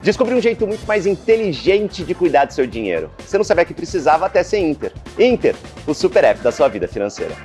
Descobri um jeito muito mais inteligente de cuidar do seu dinheiro. Você não sabia que precisava até ser Inter. Inter, o super app da sua vida financeira.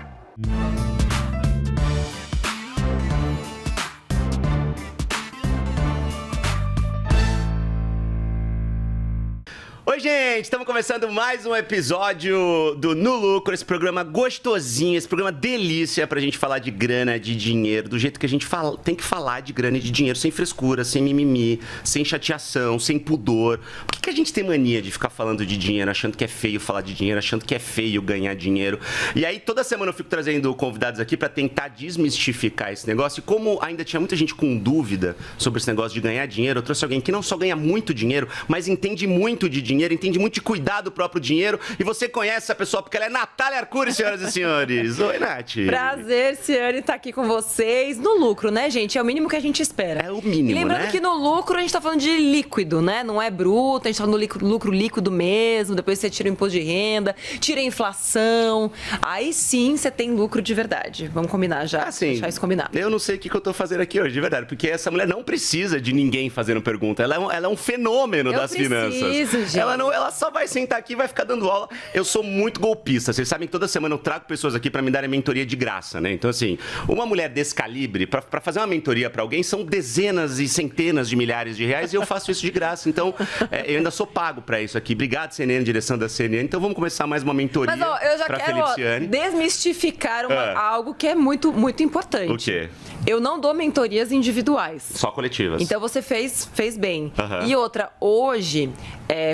Oi, gente! Estamos começando mais um episódio do No Lucro, esse programa gostosinho, esse programa delícia pra gente falar de grana, de dinheiro, do jeito que a gente tem que falar de grana e de dinheiro, sem frescura, sem mimimi, sem chateação, sem pudor. Por que a gente tem mania de ficar falando de dinheiro, achando que é feio falar de dinheiro, achando que é feio ganhar dinheiro? E aí, toda semana eu fico trazendo convidados aqui pra tentar desmistificar esse negócio. E como ainda tinha muita gente com dúvida sobre esse negócio de ganhar dinheiro, eu trouxe alguém que não só ganha muito dinheiro, mas entende muito de dinheiro, entende muito de cuidar do próprio dinheiro. E você conhece essa pessoa porque ela é Natália Arcuri, senhoras e senhores. Oi, Nath. Prazer, Ciane, estar aqui com vocês. No lucro, né, gente? É o mínimo que a gente espera. É o mínimo, e lembrando, né? que no lucro a gente tá falando de líquido, né? Não é bruto, a gente tá falando do lucro líquido mesmo. Depois você tira o imposto de renda, tira a inflação. Aí sim você tem lucro de verdade. Vamos combinar já. Assim, deixar isso combinado. Eu não sei o que eu tô fazendo aqui hoje, de verdade. Porque essa mulher não precisa de ninguém fazendo pergunta. Ela é um fenômeno das finanças. Gente. Ela só vai sentar aqui e vai ficar dando aula. Eu sou muito golpista. Vocês sabem que toda semana eu trago pessoas aqui pra me darem mentoria de graça, né? Então, assim, uma mulher desse calibre, pra fazer uma mentoria pra alguém, são dezenas e centenas de milhares de reais e eu faço isso de graça. Então, eu ainda sou pago pra isso aqui. Obrigado, CNN, direção da CNN. Então, vamos começar mais uma mentoria. Mas, ó, eu já quero desmistificar algo que é muito, muito importante. O quê? Eu não dou mentorias individuais. Só coletivas. Então você fez bem. Uhum. E outra, hoje,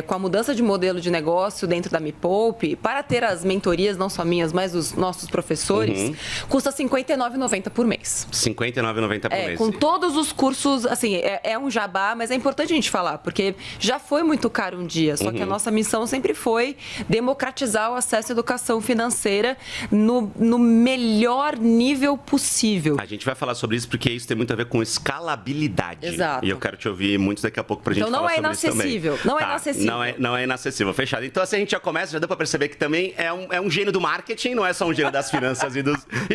com a mudança de modelo de negócio dentro da Me Poupe, para ter as mentorias, não só minhas, mas dos nossos professores, custa R$ 59,90 por mês. R$ 59,90 por mês. Com todos os cursos, assim, é um jabá, mas é importante a gente falar, porque já foi muito caro um dia, só que a nossa missão sempre foi democratizar o acesso à educação financeira no melhor nível possível. A gente vai falar sobre isso porque isso tem muito a ver com escalabilidade. Exato. E eu quero te ouvir muito daqui a pouco pra gente falar sobre isso também. Não é inacessível. Não é inacessível, fechado. Então assim a gente já começa, já deu pra perceber que também é um gênio do marketing, não é só um gênio das finanças e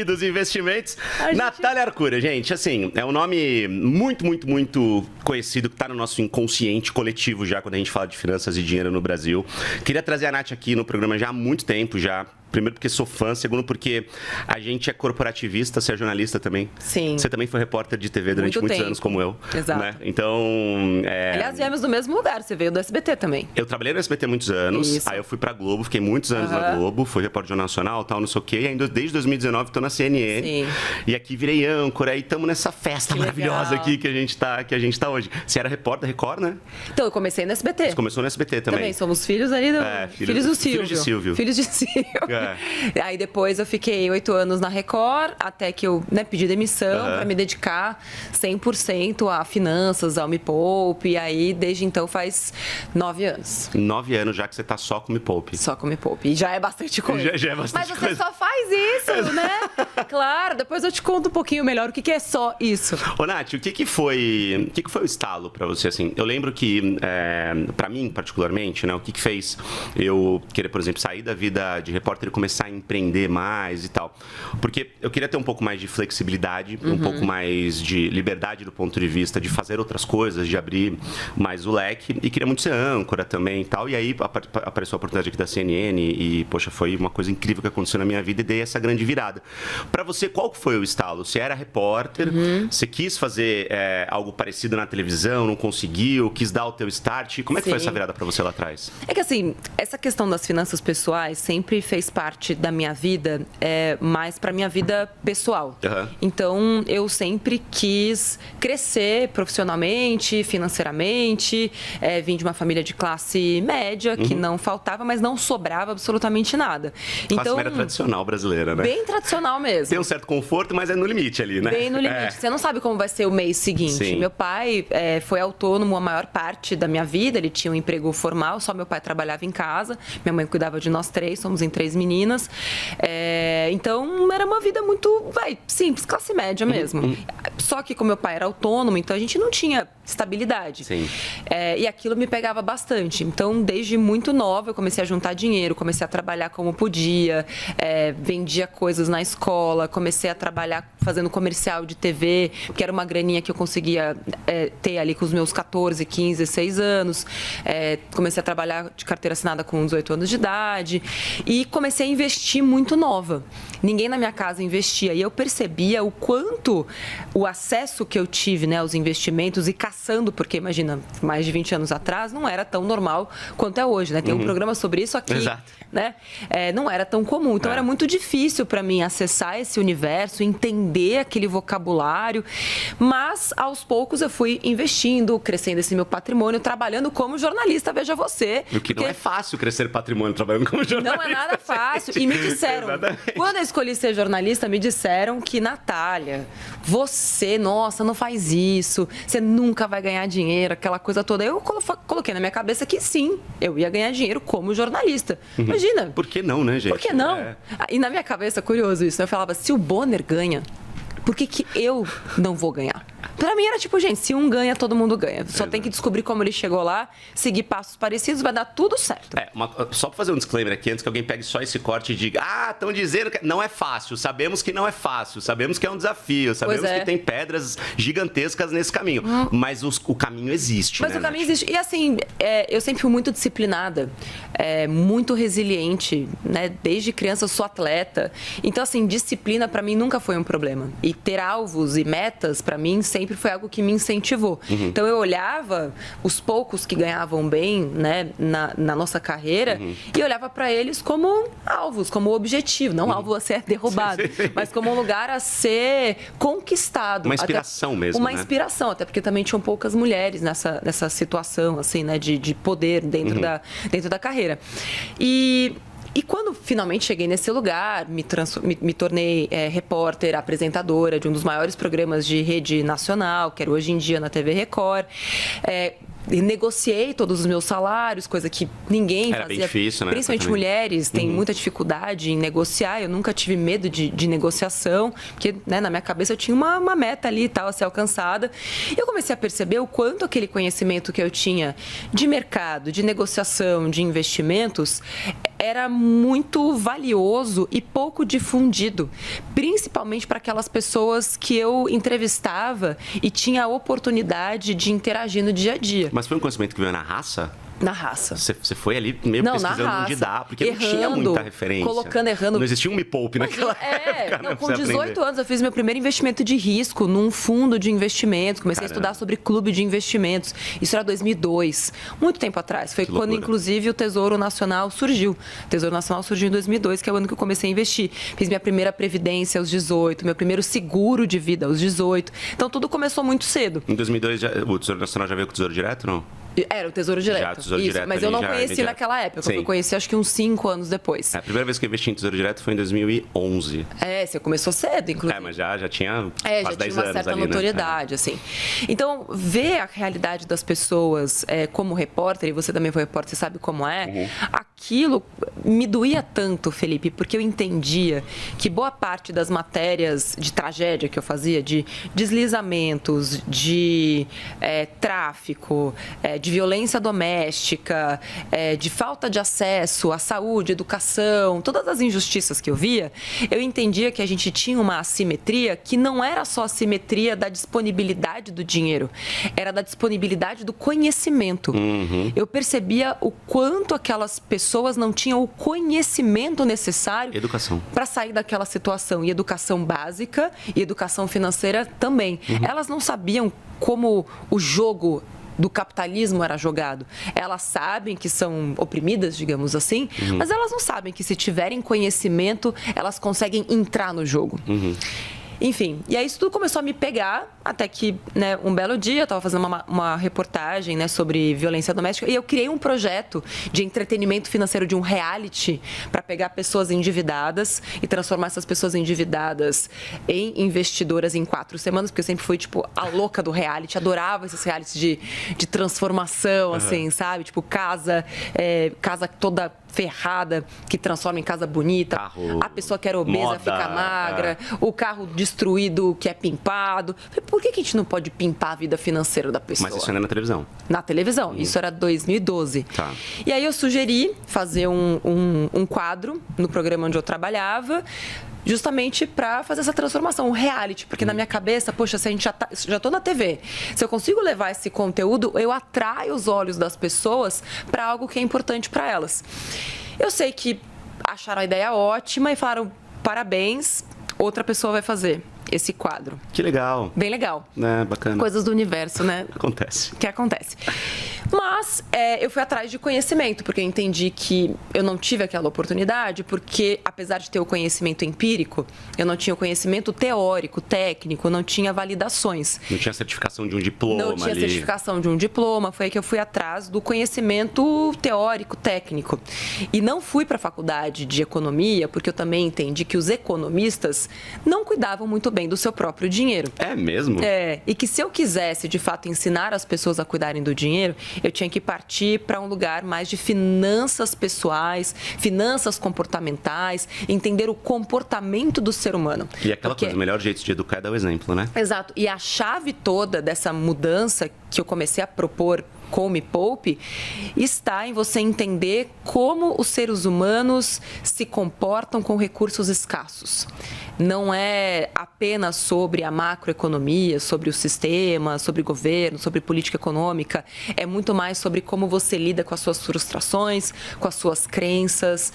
dos investimentos. Natália Arcuri, gente, assim, é um nome muito, muito, muito conhecido que tá no nosso inconsciente coletivo já quando a gente fala de finanças e dinheiro no Brasil. Queria trazer a Nath aqui no programa já há muito tempo já. Primeiro porque sou fã, segundo porque a gente é corporativista, você é jornalista também. Sim. Você também foi repórter de TV durante muitos anos, como eu. Exato. Né? Então, aliás, viemos do mesmo lugar, você veio do SBT também. Eu trabalhei no SBT muitos anos, Isso. Aí eu fui pra Globo, fiquei muitos anos na Globo, fui repórter Jornal Nacional, tal, não sei o quê, e ainda desde 2019 tô na CNN. Sim. E aqui virei âncora, e estamos nessa festa maravilhosa legal. aqui que a gente tá hoje. Você era repórter da Record, né? Então, eu comecei no SBT. Você começou no SBT também. Também, somos filhos ali do... filhos do Silvio. Filhos de Silvio. Filhos de Silvio. Aí depois eu fiquei 8 anos na Record, até que eu pedi demissão para me dedicar 100% a finanças, ao Me Poupe. E aí, desde então, faz 9 anos. 9 anos já que você tá só com o Me Poupe. Só com o Me Poupe. E já é bastante coisa. Já é bastante Mas coisa. você só faz isso, né? Claro, depois eu te conto um pouquinho melhor o que é só isso. Ô, Nath, o que foi o estalo pra você, assim? Eu lembro que, pra mim, particularmente, né, o que fez eu querer, por exemplo, sair da vida de repórter e começar a empreender mais e tal? Porque eu queria ter um pouco mais de flexibilidade, um pouco mais de liberdade do ponto de vista de fazer outras coisas, de abrir mais o leque, e queria muito ser âncora também e tal. E aí apareceu a oportunidade aqui da CNN e, poxa, foi uma coisa incrível que aconteceu na minha vida e dei essa grande virada. Pra você, qual foi o estalo? Você era repórter, você quis fazer algo parecido na televisão, não conseguiu, quis dar o teu start. Como é que foi essa virada pra você lá atrás? É que assim, essa questão das finanças pessoais sempre fez parte da minha vida, mais pra minha vida pessoal. Então, eu sempre quis crescer profissionalmente, financeiramente, vim de uma família de classe média, que não faltava, mas não sobrava absolutamente nada. Classe média tradicional brasileira, né? Bem tradicional mesmo. Tem um certo conforto, mas é no limite ali, né? Bem no limite. Você não sabe como vai ser o mês seguinte. Sim. Meu pai foi autônomo a maior parte da minha vida, ele tinha um emprego formal, só meu pai trabalhava em casa, minha mãe cuidava de nós 3, somos em 3 meninas. Então, era uma vida muito, simples, classe média mesmo. Só que como meu pai era autônomo, então a gente não tinha estabilidade. Sim. E aquilo me pegava bastante. Então, desde muito nova, eu comecei a juntar dinheiro, comecei a trabalhar como podia, vendia coisas na escola, comecei a trabalhar fazendo comercial de TV, que era uma graninha que eu conseguia ter ali com os meus 14, 15, 16 anos. Comecei a trabalhar de carteira assinada com 18 anos de idade e comecei a investir muito nova. Ninguém na minha casa investia e eu percebia o quanto o acesso que eu tive, né, aos investimentos e caçando, porque imagina, mais de 20 anos atrás não era tão normal quanto é hoje, né? Tem um programa sobre isso aqui, né? Não era tão comum, então era muito difícil para mim acessar esse universo, entender aquele vocabulário, mas aos poucos eu fui investindo, crescendo esse meu patrimônio, trabalhando como jornalista, veja você. O que não é fácil crescer patrimônio trabalhando como jornalista. Não é nada fácil. E me disseram, quando eu escolhi ser jornalista, me disseram que, Natália, você, nossa, não faz isso, você nunca vai ganhar dinheiro, aquela coisa toda. Eu coloquei na minha cabeça que sim, eu ia ganhar dinheiro como jornalista. Imagina. Por que não, né, gente? Por que não? E na minha cabeça, curioso isso, eu falava, se o Bonner ganha, por que eu não vou ganhar? Pra mim era tipo, gente, se um ganha, todo mundo ganha. Só tem que descobrir como ele chegou lá, seguir passos parecidos, vai dar tudo certo. Só pra fazer um disclaimer aqui, antes que alguém pegue só esse corte e diga, estão dizendo que não é fácil, sabemos que não é fácil, sabemos que é um desafio, sabemos que tem pedras gigantescas nesse caminho, mas o caminho existe, Mas o caminho existe. E assim, eu sempre fui muito disciplinada, muito resiliente, né? Desde criança eu sou atleta. Então, assim, disciplina pra mim nunca foi um problema. E ter alvos e metas, pra mim, sempre foi algo que me incentivou. Então, eu olhava os poucos que ganhavam bem, né, na nossa carreira e olhava para eles como alvos, como objetivo. Não alvo a ser derrubado, mas como um lugar a ser conquistado. Uma inspiração mesmo, Uma inspiração, até porque também tinham poucas mulheres nessa situação, assim, né, de poder dentro da carreira. E quando finalmente cheguei nesse lugar, me tornei repórter, apresentadora de um dos maiores programas de rede nacional, que era Hoje em Dia na TV Record. Negociei todos os meus salários, coisa que ninguém fazia. Bem difícil, né? Principalmente mulheres têm muita dificuldade em negociar. Eu nunca tive medo de negociação, porque, né, na minha cabeça eu tinha uma meta ali e tal a ser alcançada. E eu comecei a perceber o quanto aquele conhecimento que eu tinha de mercado, de negociação, de investimentos, era muito valioso e pouco difundido, principalmente para aquelas pessoas que eu entrevistava e tinha a oportunidade de interagir no dia a dia. Mas foi um conhecimento que veio na raça? Na raça. Você foi ali meio pesquisando onde dá, porque não tinha muita referência. Errando. Não existia um Me Poupe naquela época. Com 18 anos eu fiz meu primeiro investimento de risco num fundo de investimentos. Comecei a estudar sobre clube de investimentos. Isso era 2002, muito tempo atrás. Foi quando, inclusive, o Tesouro Nacional surgiu. O Tesouro Nacional surgiu em 2002, que é o ano que eu comecei a investir. Fiz minha primeira previdência aos 18, meu primeiro seguro de vida aos 18. Então, tudo começou muito cedo. Em 2002, o Tesouro Nacional já veio com o Tesouro Direto, não? Era o Tesouro Direto. Já, Tesouro Direto, mas eu não conheci naquela época. Eu conheci acho que uns 5 anos depois. A primeira vez que eu investi em Tesouro Direto foi em 2011. Você começou cedo, inclusive. Mas já tinha já quase 10 tinha uma certa ali, notoriedade, né? Assim. Então, ver a realidade das pessoas como repórter, e você também foi repórter, você sabe como é, aquilo me doía tanto, Felipe, porque eu entendia que boa parte das matérias de tragédia que eu fazia, de deslizamentos, de tráfico, de violência doméstica, de falta de acesso à saúde, educação, todas as injustiças que eu via, eu entendia que a gente tinha uma assimetria que não era só a assimetria da disponibilidade do dinheiro, era da disponibilidade do conhecimento. Eu percebia o quanto aquelas pessoas não tinham o conhecimento necessário para sair daquela situação. E educação básica e educação financeira também. Elas não sabiam como o jogo do capitalismo era jogado. Elas sabem que são oprimidas, digamos assim, mas elas não sabem que se tiverem conhecimento, elas conseguem entrar no jogo. Enfim, e aí isso tudo começou a me pegar, até que, né, um belo dia eu estava fazendo uma reportagem, né, sobre violência doméstica e eu criei um projeto de entretenimento financeiro, de um reality, para pegar pessoas endividadas e transformar essas pessoas endividadas em investidoras em 4 semanas, porque eu sempre fui, tipo, a louca do reality, adorava esses realities de transformação, assim, sabe? Tipo, casa toda ferrada que transforma em casa bonita, a pessoa que era obesa moda, fica magra, o carro destruído que é pimpado. Por que a gente não pode pimpar a vida financeira da pessoa? Mas isso ainda é na televisão. Na televisão. Isso era 2012. Tá. E aí eu sugeri fazer um quadro no programa onde eu trabalhava, justamente para fazer essa transformação, um reality, porque na minha cabeça, poxa, se a gente já tô na TV, se eu consigo levar esse conteúdo, eu atraio os olhos das pessoas para algo que é importante para elas. Eu sei que acharam a ideia ótima e falaram, parabéns, outra pessoa vai fazer esse quadro. Que legal. Bem legal. Bacana. Coisas do universo, né? Acontece. Que acontece. Mas eu fui atrás de conhecimento, porque eu entendi que eu não tive aquela oportunidade, porque apesar de ter o conhecimento empírico, eu não tinha o conhecimento teórico, técnico, não tinha validações. Não tinha certificação de um diploma Não tinha certificação de um diploma, foi aí que eu fui atrás do conhecimento teórico, técnico. E não fui para a faculdade de economia, porque eu também entendi que os economistas não cuidavam muito bem do seu próprio dinheiro. É mesmo? E que se eu quisesse, de fato, ensinar as pessoas a cuidarem do dinheiro, eu tinha que partir para um lugar mais de finanças pessoais, finanças comportamentais, entender o comportamento do ser humano. E aquela coisa, o melhor jeito de educar é dar o exemplo, né? Exato. E a chave toda dessa mudança que eu comecei a propor com o Me Poupe está em você entender como os seres humanos se comportam com recursos escassos. Não é apenas sobre a macroeconomia, sobre o sistema, sobre o governo, sobre política econômica. É muito mais sobre como você lida com as suas frustrações, com as suas crenças,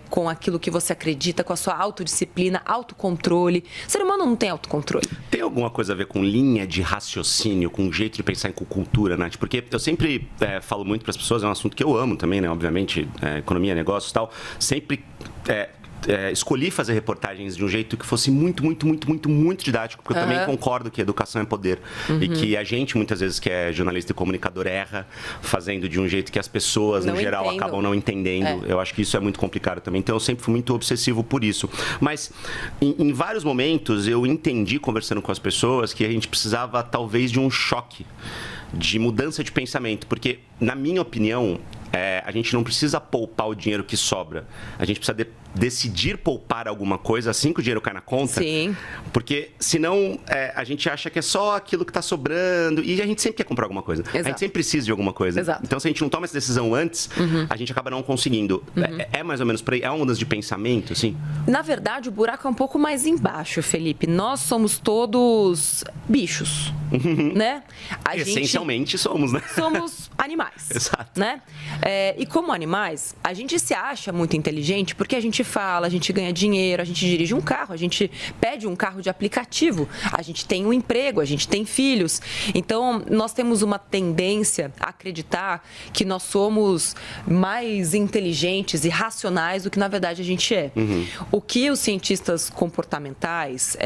com aquilo que você acredita, com a sua autodisciplina, autocontrole. O ser humano não tem autocontrole. Tem alguma coisa a ver com linha de raciocínio, com jeito de pensar em cultura, Nath? Porque eu sempre falo muito para as pessoas, é um assunto que eu amo também, né? Obviamente, economia, negócios e tal. Sempre escolhi fazer reportagens de um jeito que fosse muito didático, porque eu também concordo que educação é poder e que a gente, muitas vezes, que é jornalista e comunicador, erra fazendo de um jeito que as pessoas, no geral, acabam não entendendo. Eu acho que isso é muito complicado também, então eu sempre fui muito obsessivo por isso. Mas, em vários momentos, eu entendi, conversando com as pessoas, que a gente precisava, talvez, de um choque de mudança de pensamento, porque, na minha opinião, a gente não precisa poupar o dinheiro que sobra. A gente precisa decidir poupar alguma coisa assim que o dinheiro cai na conta. Sim. Porque, senão, a gente acha que é só aquilo que está sobrando. E a gente sempre quer comprar alguma coisa. Exato. A gente sempre precisa de alguma coisa. Exato. Então, se a gente não toma essa decisão antes, a gente acaba não conseguindo. É mais ou menos por aí? É uma mudança de pensamento, assim? Na verdade, o buraco é um pouco mais embaixo, Felipe. Nós somos todos bichos, né? Essencialmente somos, né? Somos animais. Exato. Né? E como animais, a gente se acha muito inteligente porque a gente fala, a gente ganha dinheiro, a gente dirige um carro, a gente pede um carro de aplicativo, a gente tem um emprego, a gente tem filhos. Então, nós temos uma tendência a acreditar que nós somos mais inteligentes e racionais do que, na verdade, a gente é. O que os cientistas comportamentais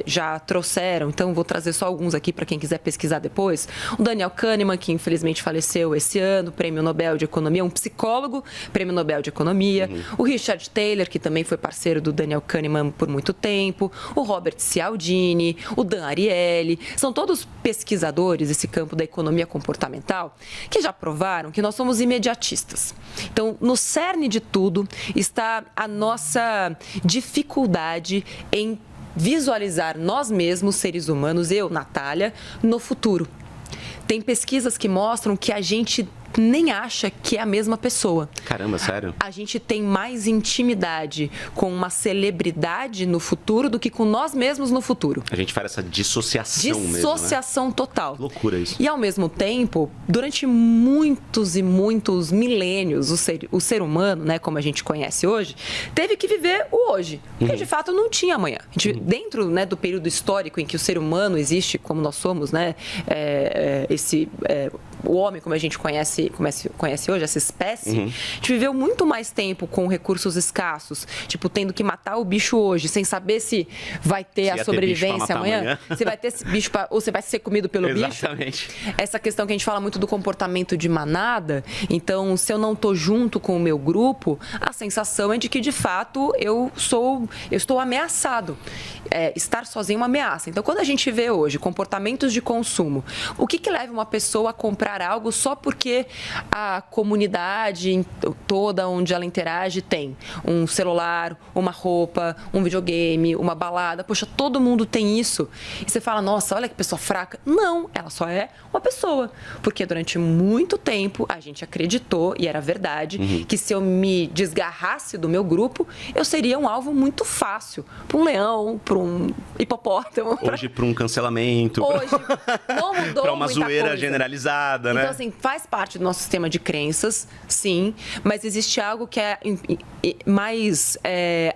já trouxeram, então vou trazer só alguns aqui para quem quiser pesquisar depois. O Daniel Kahneman, que infelizmente faleceu esse ano, Prêmio Nobel de Economia, um psicólogo, Prêmio Nobel de Economia. O Richard Thaler, que também foi parceiro do Daniel Kahneman por muito tempo. O Robert Cialdini, o Dan Ariely. São todos pesquisadores desse campo da economia comportamental que já provaram que nós somos imediatistas. Então, no cerne de tudo está a nossa dificuldade em visualizar nós mesmos, seres humanos, eu, Natália, no futuro. Tem pesquisas que mostram que a gente nem acha que é a mesma pessoa. Caramba, sério? A gente tem mais intimidade com uma celebridade no futuro do que com nós mesmos no futuro. A gente faz essa dissociação mesmo, Dissociação total. Que loucura isso. E, ao mesmo tempo, durante muitos e muitos milênios, o ser humano, né, como a gente conhece hoje, teve que viver o hoje. Porque, de fato, não tinha amanhã. A gente, dentro, né, do período histórico em que o ser humano existe, como nós somos, né, o homem, como a gente conhece hoje, essa espécie, a gente viveu muito mais tempo com recursos escassos, tipo, tendo que matar o bicho hoje, sem saber se vai ter a sobrevivência amanhã, se vai ter esse bicho ou você vai ser comido pelo bicho. Exatamente. Essa questão que a gente fala muito do comportamento de manada, então, se eu não estou junto com o meu grupo, a sensação é de que, de fato, eu estou ameaçado. Estar sozinho é uma ameaça. Então, quando a gente vê hoje comportamentos de consumo, o que leva uma pessoa a comprar comprar algo só porque a comunidade toda onde ela interage tem um celular, uma roupa, um videogame, uma balada. Poxa, todo mundo tem isso. E você fala, nossa, olha que pessoa fraca. Não, ela só é uma pessoa. Porque durante muito tempo a gente acreditou, e era verdade, que se eu me desgarrasse do meu grupo, eu seria um alvo muito fácil para um leão, para um hipopótamo. Hoje para um cancelamento. Hoje não mudou para uma muita zoeira coisa. Generalizada, né? Então, assim, faz parte do nosso sistema de crenças, sim, mas existe algo que é mais,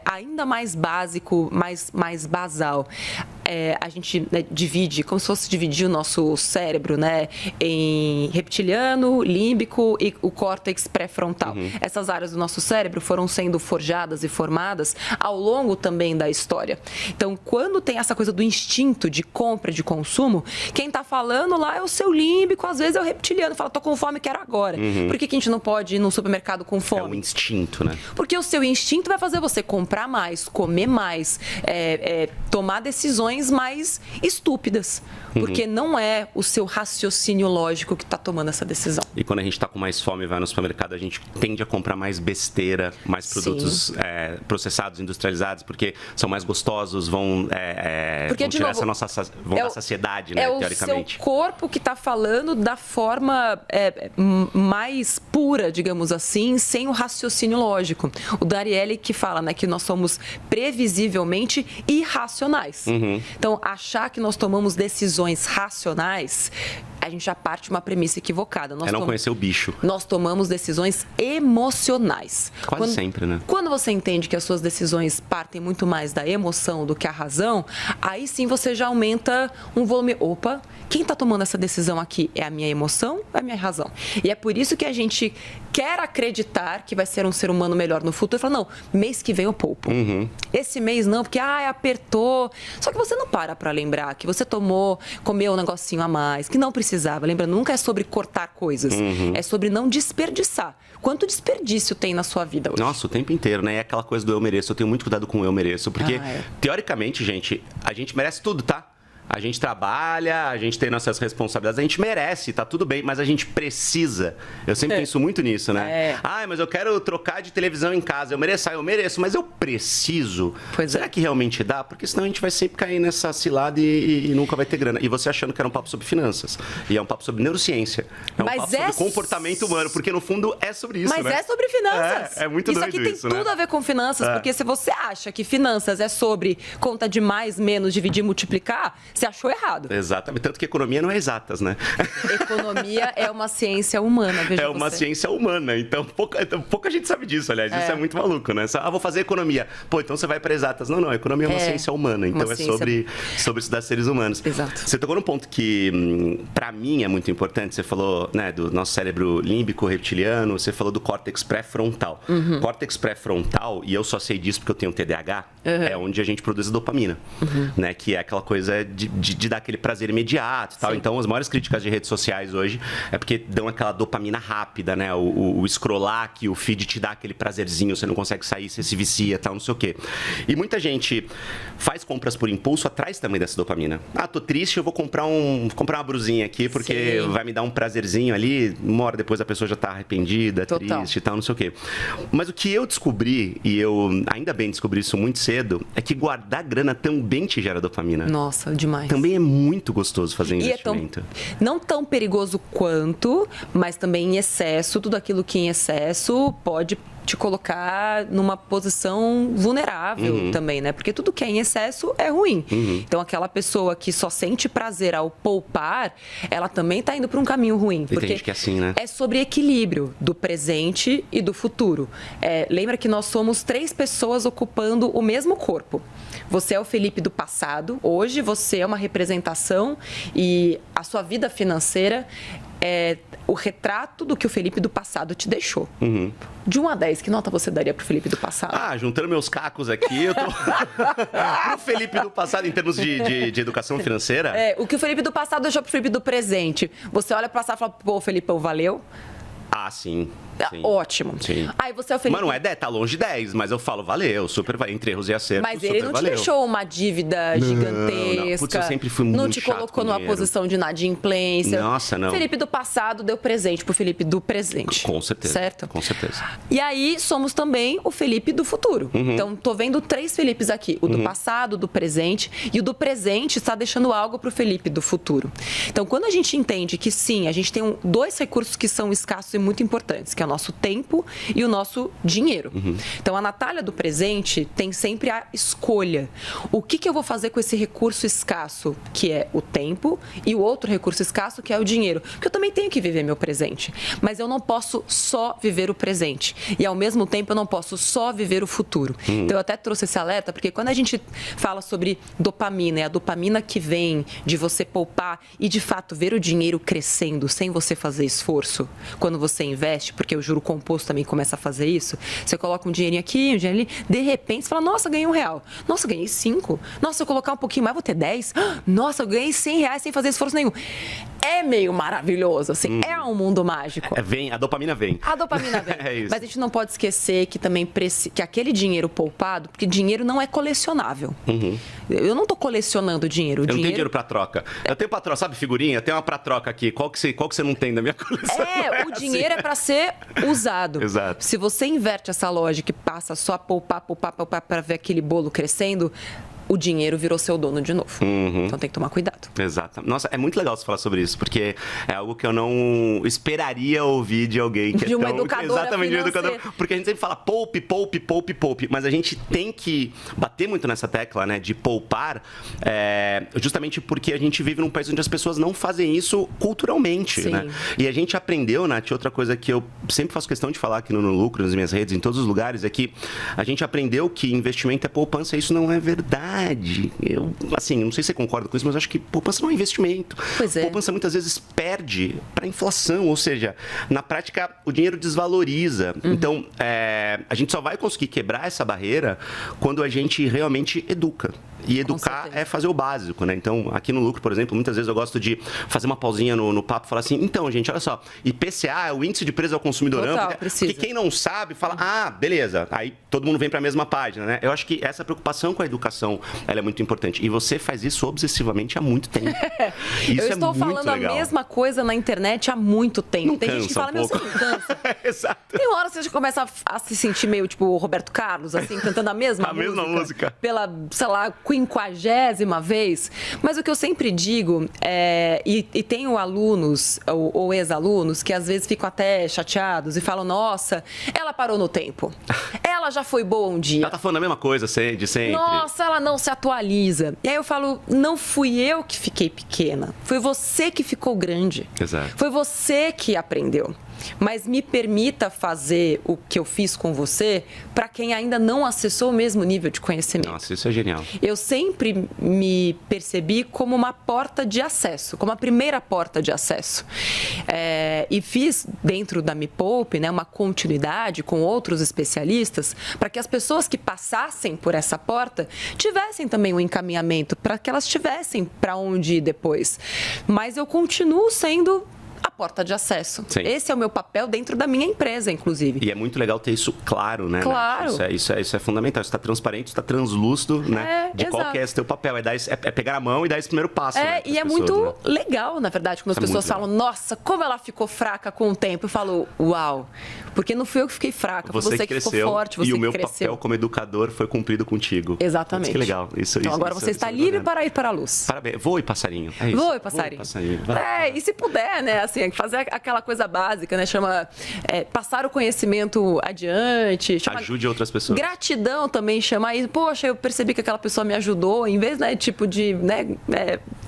ainda mais básico, mais basal. A gente, né, divide, como se fosse dividir o nosso cérebro, né, em reptiliano, límbico e o córtex pré-frontal. Essas áreas do nosso cérebro foram sendo forjadas e formadas ao longo também da história. Então, quando tem essa coisa do instinto de compra, de consumo, quem está falando lá é o seu límbico, às vezes é o reptiliano, fala, tô com fome, quero agora. Por que a gente não pode ir no supermercado com fome? É o instinto, né? Porque o seu instinto vai fazer você comprar mais, comer mais, tomar decisões mais estúpidas. Porque não é o seu raciocínio lógico que está tomando essa decisão. E quando a gente está com mais fome e vai no supermercado, a gente tende a comprar mais besteira, mais produtos processados, industrializados, porque são mais gostosos, vão tirar essa nossa da saciedade, né, teoricamente. É o seu corpo que está falando da forma mais pura, digamos assim, sem o raciocínio lógico. O Dariely que fala, né, que nós somos previsivelmente irracionais. Então, achar que nós tomamos decisões racionais, a gente já parte de uma premissa equivocada. Nós não conhecer o bicho. Nós tomamos decisões emocionais. Quase sempre, né? Quando você entende que as suas decisões partem muito mais da emoção do que a razão, aí sim você já aumenta um volume. Opa, quem está tomando essa decisão aqui? É a minha emoção ou é a minha razão? E é por isso que a gente quer acreditar que vai ser um ser humano melhor no futuro. E fala, não, mês que vem eu poupo. Esse mês não, porque apertou. Só que você não para lembrar que você comeu um negocinho a mais, que não precisava. Lembra, nunca é sobre cortar coisas. É sobre não desperdiçar. Quanto desperdício tem na sua vida hoje? Nossa, o tempo inteiro, né? É aquela coisa do eu mereço. Eu tenho muito cuidado com o eu mereço. Porque, teoricamente, gente, a gente merece tudo, tá? A gente trabalha, a gente tem nossas responsabilidades, a gente merece, tá tudo bem, mas a gente precisa. Eu sempre penso muito nisso, né? Mas eu quero trocar de televisão em casa, eu mereço, mas eu preciso. Será que realmente dá? Porque senão a gente vai sempre cair nessa cilada e nunca vai ter grana. E você achando que era um papo sobre finanças. E é um papo sobre neurociência. É um papo sobre comportamento humano, porque no fundo é sobre isso, né? Mas é sobre finanças. É muito doido isso, Isso aqui tem tudo a ver com finanças, porque se você acha que finanças é sobre conta de mais, menos, dividir, multiplicar, você achou errado. Exatamente. Tanto que economia não é exatas, né? Economia é uma ciência humana, veja É uma ciência humana. Então, pouca gente sabe disso, aliás. Isso é muito maluco, né? Vou fazer economia. Então você vai para exatas. Não, a economia é uma ciência humana. Então sobre estudar seres humanos. Exato. Você tocou num ponto que, para mim, é muito importante. Você falou, né, do nosso cérebro límbico, reptiliano. Você falou do córtex pré-frontal. Córtex pré-frontal, e eu só sei disso porque eu tenho TDAH, é onde a gente produz a dopamina, né? Que é aquela coisa de dar aquele prazer imediato e tal. Então, as maiores críticas de redes sociais hoje é porque dão aquela dopamina rápida, né? O scrollar, que o feed te dá aquele prazerzinho, você não consegue sair, você se vicia e tal, não sei o quê. E muita gente faz compras por impulso atrás também dessa dopamina. Tô triste, eu vou comprar uma brusinha aqui, porque vai me dar um prazerzinho ali, uma hora depois a pessoa já tá arrependida, triste e tal, não sei o quê. Mas o que eu descobri, e eu ainda bem descobri isso muito cedo, é que guardar grana também te gera dopamina. Nossa, demais. Também é muito gostoso fazer investimento. Não tão perigoso quanto, mas também em excesso. Tudo aquilo que em excesso pode te colocar numa posição vulnerável também, né? Porque tudo que é em excesso é ruim. Então, aquela pessoa que só sente prazer ao poupar, ela também está indo para um caminho ruim. Porque tem gente que é assim, né? É sobre equilíbrio do presente e do futuro. Lembra que nós somos 3 pessoas ocupando o mesmo corpo. Você é o Felipe do passado, hoje você é uma representação e a sua vida financeira é o retrato do que o Felipe do passado te deixou. De 1 a 10, que nota você daria pro Felipe do passado? Juntando meus cacos aqui, eu tô... Pro Felipe do passado, em termos de educação financeira? O que o Felipe do passado deixou pro Felipe do presente. Você olha pro passado e fala, pô, Felipão, valeu? Sim. Sim. Ótimo. Sim. Aí você é o Felipe... Mas não é 10, tá longe de 10, mas eu falo, valeu, super, entre erros e acertos, Mas ele não te valeu. deixou uma dívida gigantesca. Não. Putz, eu sempre fui muito Não te colocou numa posição de inadimplência. Nossa, não. Felipe do passado deu presente pro Felipe do presente. Com certeza. Certo? Com certeza. E aí, somos também o Felipe do futuro. Então, tô vendo 3 Felipes aqui. O do passado, do presente. E o do presente está deixando algo pro Felipe do futuro. Então, quando a gente entende que sim, a gente tem 2 recursos que são escassos e muito importantes, que é o nosso tempo e o nosso dinheiro. Então, a Natália do presente tem sempre a escolha. O que eu vou fazer com esse recurso escasso, que é o tempo, e o outro recurso escasso, que é o dinheiro? Porque eu também tenho que viver meu presente. Mas eu não posso só viver o presente. E, ao mesmo tempo, eu não posso só viver o futuro. Então, eu até trouxe esse alerta, porque quando a gente fala sobre dopamina, é a dopamina que vem de você poupar e, de fato, ver o dinheiro crescendo sem você fazer esforço. Quando você investe, porque o juro composto também começa a fazer isso, você coloca um dinheirinho aqui, um dinheirinho ali, de repente você fala, nossa, ganhei R$1. Nossa, ganhei 5. Nossa, se eu colocar um pouquinho mais, vou ter 10. Nossa, eu ganhei R$100 sem fazer esforço nenhum. É meio maravilhoso, assim, é um mundo mágico. A dopamina vem. A dopamina vem. É isso. Mas a gente não pode esquecer que também que aquele dinheiro poupado, porque dinheiro não é colecionável. Eu não tô colecionando dinheiro. Eu não tenho dinheiro pra troca. Eu tenho pra troca, sabe, figurinha? Eu tenho uma pra troca aqui. Qual que você não tem da minha coleção? O dinheiro é pra ser usado. Exato. Se você inverte essa lógica e passa só a poupar pra ver aquele bolo crescendo, o dinheiro virou seu dono de novo. Então tem que tomar cuidado. Exato. Nossa, é muito legal você falar sobre isso, porque é algo que eu não esperaria ouvir de alguém que de uma educadora exatamente, de um educador. financeira. Porque a gente sempre fala poupe, poupe, poupe, poupe, mas a gente tem que bater muito nessa tecla, né, de poupar, justamente porque a gente vive num país onde as pessoas não fazem isso culturalmente, né? E a gente aprendeu, Nath, outra coisa que eu sempre faço questão de falar aqui no Lucro, nas minhas redes, em todos os lugares, é que a gente aprendeu que investimento é poupança e isso não é verdade. Eu, assim, não sei se você concorda com isso, mas eu acho que poupança não é investimento. Pois é. Poupança muitas vezes perde para inflação, ou seja, na prática o dinheiro desvaloriza. Então, a gente só vai conseguir quebrar essa barreira quando a gente realmente educa. E educar é fazer o básico, né? Então, aqui no Lucro, por exemplo, muitas vezes eu gosto de fazer uma pausinha no papo e falar assim, então, gente, olha só, IPCA é o Índice de Preço ao Consumidor Amplo, porque quem não sabe fala, beleza, aí todo mundo vem para a mesma página, né? Eu acho que essa preocupação com a educação, ela é muito importante. E você faz isso obsessivamente há muito tempo. Isso eu estou falando legal. A mesma coisa na internet há muito tempo. Não tem gente que fala, você não cansa. Exato. Tem hora que você começa a se sentir meio tipo o Roberto Carlos, assim, cantando a mesma música. Pela, sei lá, 50ª vez. Mas o que eu sempre digo, e tenho alunos ou ex-alunos que às vezes ficam até chateados e falam, nossa, ela parou no tempo. Ela já foi boa um dia. Ela tá falando a mesma coisa de sempre. Nossa, ela não se atualiza. E aí eu falo, não fui eu que fiquei pequena. Foi você que ficou grande. Exato. Foi você que aprendeu. Mas me permita fazer o que eu fiz com você para quem ainda não acessou o mesmo nível de conhecimento. Nossa, isso é genial. Eu sempre me percebi como uma porta de acesso, como a primeira porta de acesso. E fiz, dentro da Me Poupe, né, uma continuidade com outros especialistas para que as pessoas que passassem por essa porta tivessem também um encaminhamento, para que elas tivessem para onde ir depois. Mas eu continuo sendo a porta de acesso. Sim. Esse é o meu papel dentro da minha empresa, inclusive. E é muito legal ter isso claro, né? Claro. Isso é fundamental. Isso está transparente, está translúcido, né? De exato. qual que é esse teu papel. É pegar a mão e dar esse primeiro passo. Né, e é pessoas, muito né? legal, na verdade, quando as pessoas falam, nossa, como ela ficou fraca com o tempo. Eu falo, uau, porque não fui eu que fiquei fraca, foi você que ficou forte, você que cresceu. E o meu papel como educador foi cumprido contigo. Exatamente. Que legal. Então agora você está livre para ir para a luz. Parabéns. Voe, passarinho. É isso. Voe, passarinho. E se puder, né, assim, fazer aquela coisa básica, né, chama passar o conhecimento adiante. Ajude outras pessoas. Gratidão também, chamar isso. Poxa, eu percebi que aquela pessoa me ajudou, em vez, né, tipo de, né,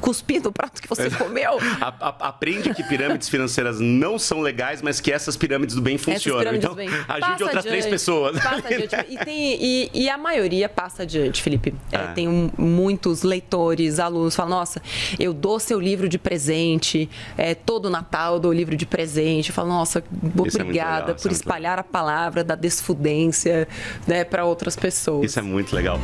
cuspir no prato que você comeu. Aprende que pirâmides financeiras não são legais, mas que essas pirâmides do bem funcionam. Então, ajude outras 3 pessoas. Passa adiante. E a maioria passa adiante, Felipe. Tem muitos leitores, alunos, falam, nossa, eu dou seu livro de presente, todo Natal eu dou livro de presente. Eu falo, nossa, obrigada por espalhar a palavra da desfudência, né, para outras pessoas. Isso é muito legal.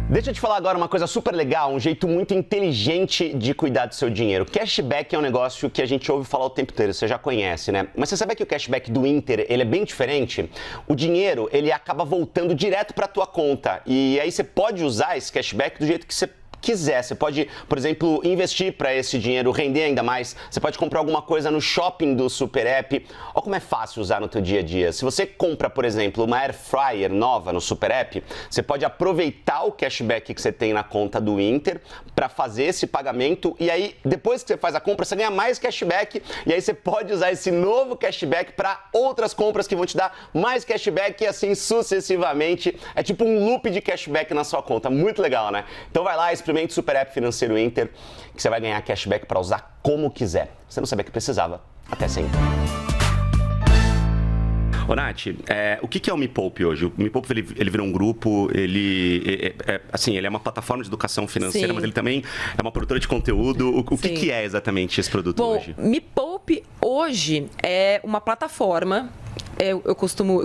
Deixa eu te falar agora uma coisa super legal, um jeito muito inteligente de cuidar do seu dinheiro. Cashback é um negócio que a gente ouve falar o tempo inteiro, você já conhece, né? Mas você sabe que o cashback do Inter, ele é bem diferente? O dinheiro, ele acaba voltando direto para a tua conta. E aí você pode usar esse cashback do jeito que você quiser. Você pode, por exemplo, investir para esse dinheiro render ainda mais. Você pode comprar alguma coisa no shopping do Super App. Olha como é fácil usar no teu dia a dia. Se você compra, por exemplo, uma Air Fryer nova no Super App, você pode aproveitar o cashback que você tem na conta do Inter para fazer esse pagamento e aí, depois que você faz a compra, você ganha mais cashback e aí você pode usar esse novo cashback para outras compras que vão te dar mais cashback e assim sucessivamente. É tipo um loop de cashback na sua conta. Muito legal, né? Então vai lá, experimente o Super App Financeiro Inter, que você vai ganhar cashback para usar como quiser. Você não sabia que precisava. Até sempre. Ô, Nath, o que é o Me Poupe hoje? O Me Poupe, ele virou um grupo, ele é uma plataforma de educação financeira, sim, mas ele também é uma produtora de conteúdo. O que é exatamente esse produto hoje? Me Poupe hoje é uma plataforma. Eu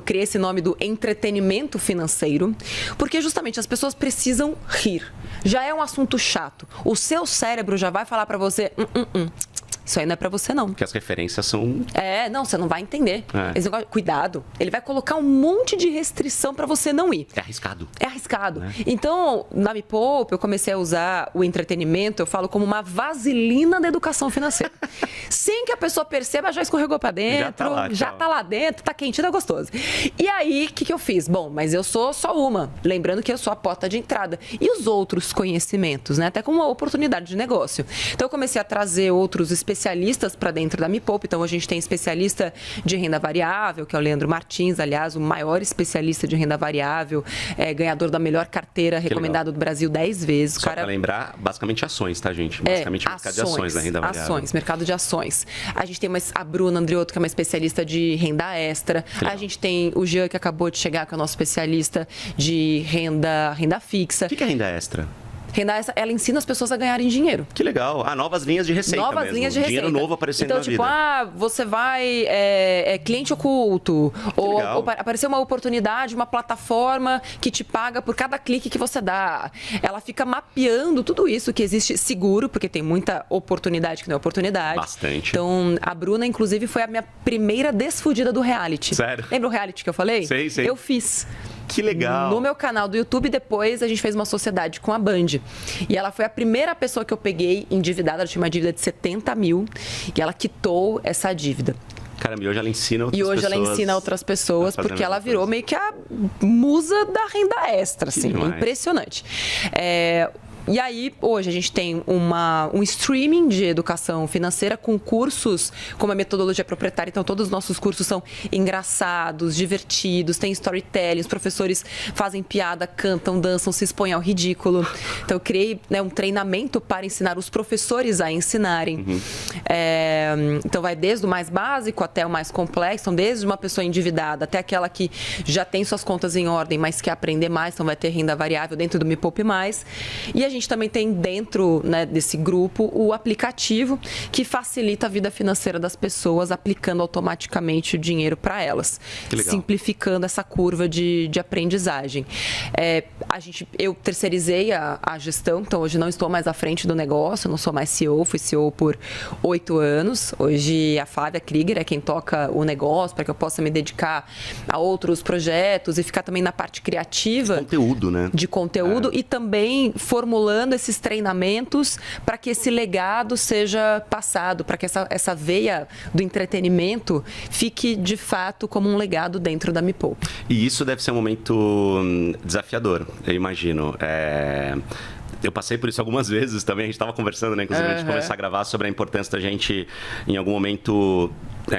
criei esse nome do entretenimento financeiro, porque justamente as pessoas precisam rir. Já é um assunto chato. O seu cérebro já vai falar para você, isso aí não é pra você, não. Porque as referências são... Não, você não vai entender. Cuidado. Ele vai colocar um monte de restrição pra você não ir. É arriscado. É arriscado. Então, na Me Poupe, eu comecei a usar o entretenimento, eu falo como uma vaselina da educação financeira. Sem que a pessoa perceba, já escorregou pra dentro, já tá lá dentro, tá quentinho, tá gostoso. E aí, o que eu fiz? Bom, mas eu sou só uma. Lembrando que eu sou a porta de entrada. E os outros conhecimentos, né? Até como uma oportunidade de negócio. Então, eu comecei a trazer outros especialistas para dentro da Me Poupe. Então, a gente tem especialista de renda variável, que é o Leandro Martins, aliás, o maior especialista de renda variável, ganhador da melhor carteira recomendado do Brasil 10 vezes. Só para lembrar, basicamente ações, tá, gente? Basicamente mercado de ações da renda variável. Ações, mercado de ações. A gente tem a Bruna Andriotto, que é uma especialista de renda extra. A gente tem o Jean, que acabou de chegar, que é o nosso especialista de renda fixa. O que é renda extra? Renda extra, ela ensina as pessoas a ganharem dinheiro. Que legal. Novas linhas de receita Novas mesmo. linhas de receita. Dinheiro novo aparecendo então, na vida. Então, você vai... cliente oculto. Ou apareceu uma oportunidade, uma plataforma que te paga por cada clique que você dá. Ela fica mapeando tudo isso que existe seguro, porque tem muita oportunidade que não é oportunidade. Bastante. Então, a Bruna, inclusive, foi a minha primeira desfudida do reality. Sério? Lembra o reality que eu falei? Sei. Eu fiz. Que legal. No meu canal do YouTube, depois a gente fez uma sociedade com a Band. E ela foi a primeira pessoa que eu peguei endividada. Ela tinha uma dívida de 70 mil e ela quitou essa dívida. Caramba, e hoje ela ensina outras pessoas. E hoje ela ensina outras pessoas, porque ela virou meio que a musa da renda extra, assim. Impressionante. E aí, hoje, a gente tem um streaming de educação financeira com cursos como a metodologia proprietária. Então, todos os nossos cursos são engraçados, divertidos, tem storytelling, os professores fazem piada, cantam, dançam, se expõem ao ridículo. Então, eu criei um treinamento para ensinar os professores a ensinarem. Então, vai desde o mais básico até o mais complexo. Então, desde uma pessoa endividada até aquela que já tem suas contas em ordem, mas quer aprender mais. Então, vai ter renda variável dentro do Me Poupe Mais. E a gente também tem dentro, né, desse grupo o aplicativo que facilita a vida financeira das pessoas, aplicando automaticamente o dinheiro para elas, simplificando essa curva de aprendizagem. Eu terceirizei a gestão, então hoje não estou mais à frente do negócio, não sou mais CEO, fui CEO por 8 anos. Hoje a Flávia Krieger é quem toca o negócio para que eu possa me dedicar a outros projetos e ficar também na parte criativa. De conteúdo, né? De conteúdo e também formulando esses treinamentos para que esse legado seja passado, para que essa veia do entretenimento fique de fato como um legado dentro da Me Poupe. E isso deve ser um momento desafiador, eu imagino. Eu passei por isso algumas vezes também, a gente estava conversando, né, inclusive, antes de começar a gravar, sobre a importância da gente, em algum momento,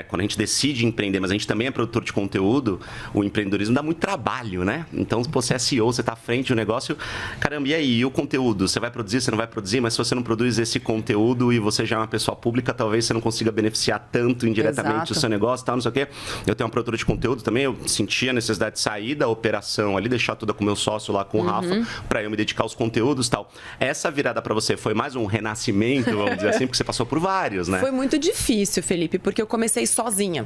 quando a gente decide empreender, mas a gente também é produtor de conteúdo, o empreendedorismo dá muito trabalho, né? Então, se você é CEO, você está à frente do negócio, caramba, e aí? E o conteúdo? Você vai produzir, você não vai produzir? Mas se você não produz esse conteúdo e você já é uma pessoa pública, talvez você não consiga beneficiar tanto indiretamente o seu negócio, tal, não sei o quê. Eu tenho uma produtora de conteúdo também, eu senti a necessidade de sair da operação ali, deixar tudo com o meu sócio lá, com o Rafa, para eu me dedicar aos conteúdos e tal. Essa virada para você foi mais um renascimento, vamos dizer assim, porque você passou por vários, né? Foi muito difícil, Felipe, porque eu comecei comecei sozinha.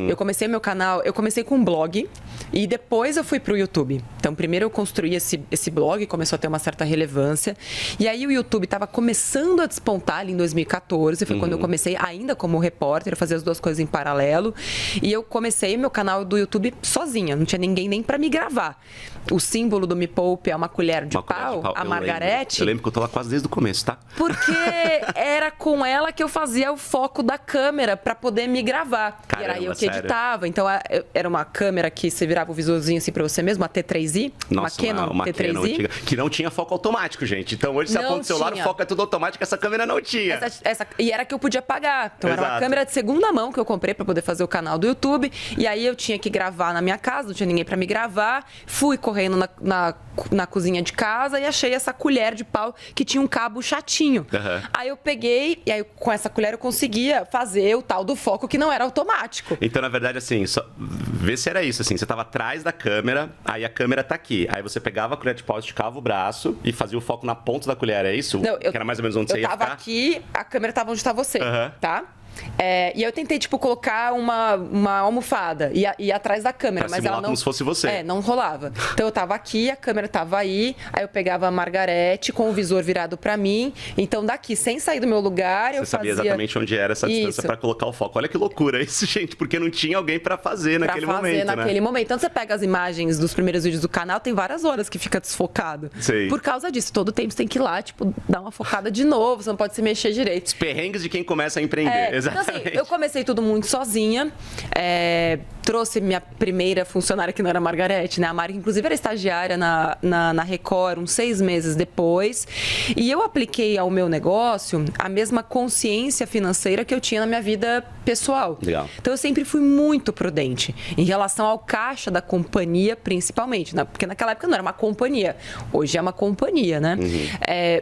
Eu comecei meu canal, eu comecei com um blog e depois eu fui pro YouTube. Então, primeiro eu construí esse blog, começou a ter uma certa relevância. E aí o YouTube estava começando a despontar ali em 2014. Foi quando eu comecei ainda como repórter, a fazer as duas coisas em paralelo. E eu comecei meu canal do YouTube sozinha. Não tinha ninguém nem para me gravar. O símbolo do Me Poupe é uma colher de pau, a Margarete. Eu lembro que eu tô lá quase desde o começo, tá? Porque era com ela que eu fazia o foco da câmera para poder me gravar. Caramba, e era eu que editava. Então, era uma câmera que você virava o visorzinho assim para você mesmo, uma T3i. Nossa, uma T3i. Canon antiga, que não tinha foco automático, gente. Então, hoje, você aponta o celular, o foco é tudo automático, essa câmera não tinha. E era que eu podia pagar. Então, Exato. era uma câmera de segunda mão que eu comprei para poder fazer o canal do YouTube. E aí, eu tinha que gravar na minha casa, não tinha ninguém para me gravar. Fui correndo na cozinha de casa e achei essa colher de pau que tinha um cabo chatinho. Aí eu peguei, e aí com essa colher eu conseguia fazer o tal do foco que não era automático. Então, na verdade, assim, vê se era isso, assim, você tava atrás da câmera, aí a câmera tá aqui. Aí você pegava a colher de pau, esticava o braço e fazia o foco na ponta da colher, é isso? Não, que era mais ou menos onde você ia ficar? Eu tava aqui, a câmera tava onde tá você, tá? E eu tentei, tipo, colocar uma almofada e atrás da câmera, pra mas ela não... como se fosse você. Não rolava. Então eu tava aqui, a câmera tava aí eu pegava a Margarete com o visor virado pra mim. Então daqui, sem sair do meu lugar, eu fazia... Você sabia exatamente onde era essa distância pra colocar o foco. Olha que loucura isso, gente, porque não tinha alguém pra fazer naquele momento, naquele momento. Então você pega as imagens dos primeiros vídeos do canal, tem várias horas que fica desfocado. Sei. Por causa disso, todo tempo você tem que ir lá, tipo, dar uma focada de novo, você não pode se mexer direito. Os perrengues de quem começa a empreender, exatamente. Então, assim, eu comecei tudo muito sozinha, trouxe minha primeira funcionária, que não era a Margarete, né? A Mari, inclusive, era estagiária na Record, uns 6 meses depois. E eu apliquei ao meu negócio a mesma consciência financeira que eu tinha na minha vida pessoal. Legal. Então, eu sempre fui muito prudente em relação ao caixa da companhia, principalmente, né? Porque naquela época não era uma companhia. Hoje é uma companhia, né?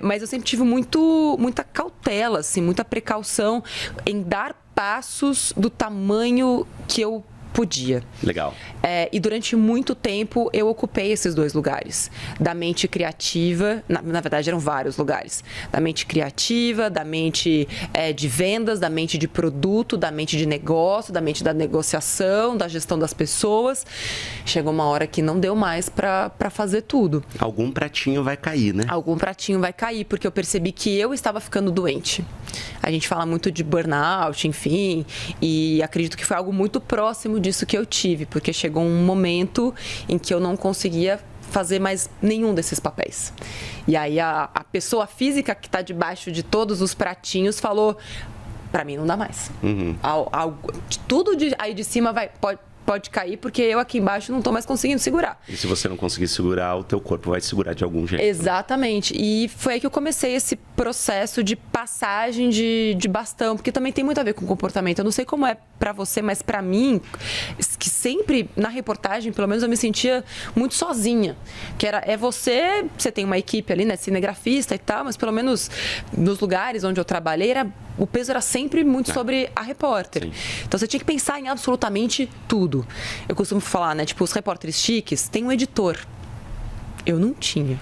Mas eu sempre tive muita cautela, assim, muita precaução em dar passos do tamanho que eu podia. Legal. E durante muito tempo eu ocupei esses dois lugares. Da mente criativa, na verdade eram vários lugares. Da mente criativa, da mente de vendas, da mente de produto, da mente de negócio, da mente da negociação, da gestão das pessoas. Chegou uma hora que não deu mais para fazer tudo. Algum pratinho vai cair, né? Algum pratinho vai cair, porque eu percebi que eu estava ficando doente. A gente fala muito de burnout, enfim, e acredito que foi algo muito próximo disso que eu tive, porque chegou um momento em que eu não conseguia fazer mais nenhum desses papéis. E aí a pessoa física que está debaixo de todos os pratinhos falou, para mim não dá mais. Tudo aí de cima pode cair, porque eu aqui embaixo não estou mais conseguindo segurar. E se você não conseguir segurar, o teu corpo vai segurar de algum jeito. Exatamente. E foi aí que eu comecei esse processo de passagem de bastão, porque também tem muito a ver com comportamento. Eu não sei como é pra você, mas pra mim, que sempre na reportagem, pelo menos eu me sentia muito sozinha. Que você tem uma equipe ali, né, cinegrafista e tal, mas pelo menos nos lugares onde eu trabalhei, o peso era sempre muito sobre a repórter. Sim. Então você tinha que pensar em absolutamente tudo. Eu costumo falar, né? Tipo, os repórteres chiques têm um editor. Eu não tinha.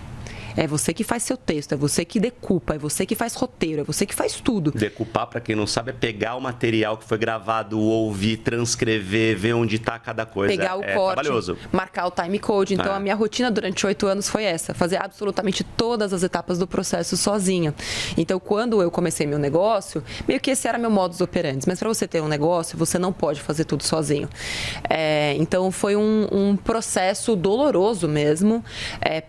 É você que faz seu texto, é você que decupa, é você que faz roteiro, é você que faz tudo. Decupar, para quem não sabe, é pegar o material que foi gravado, ouvir, transcrever, ver onde está cada coisa. Pegar o corte, trabalhoso. Marcar o time code. Então, a minha rotina durante 8 anos foi essa, fazer absolutamente todas as etapas do processo sozinha. Então, quando eu comecei meu negócio, meio que esse era meu modus operandi. Mas para você ter um negócio, você não pode fazer tudo sozinho. Então, foi um processo doloroso mesmo,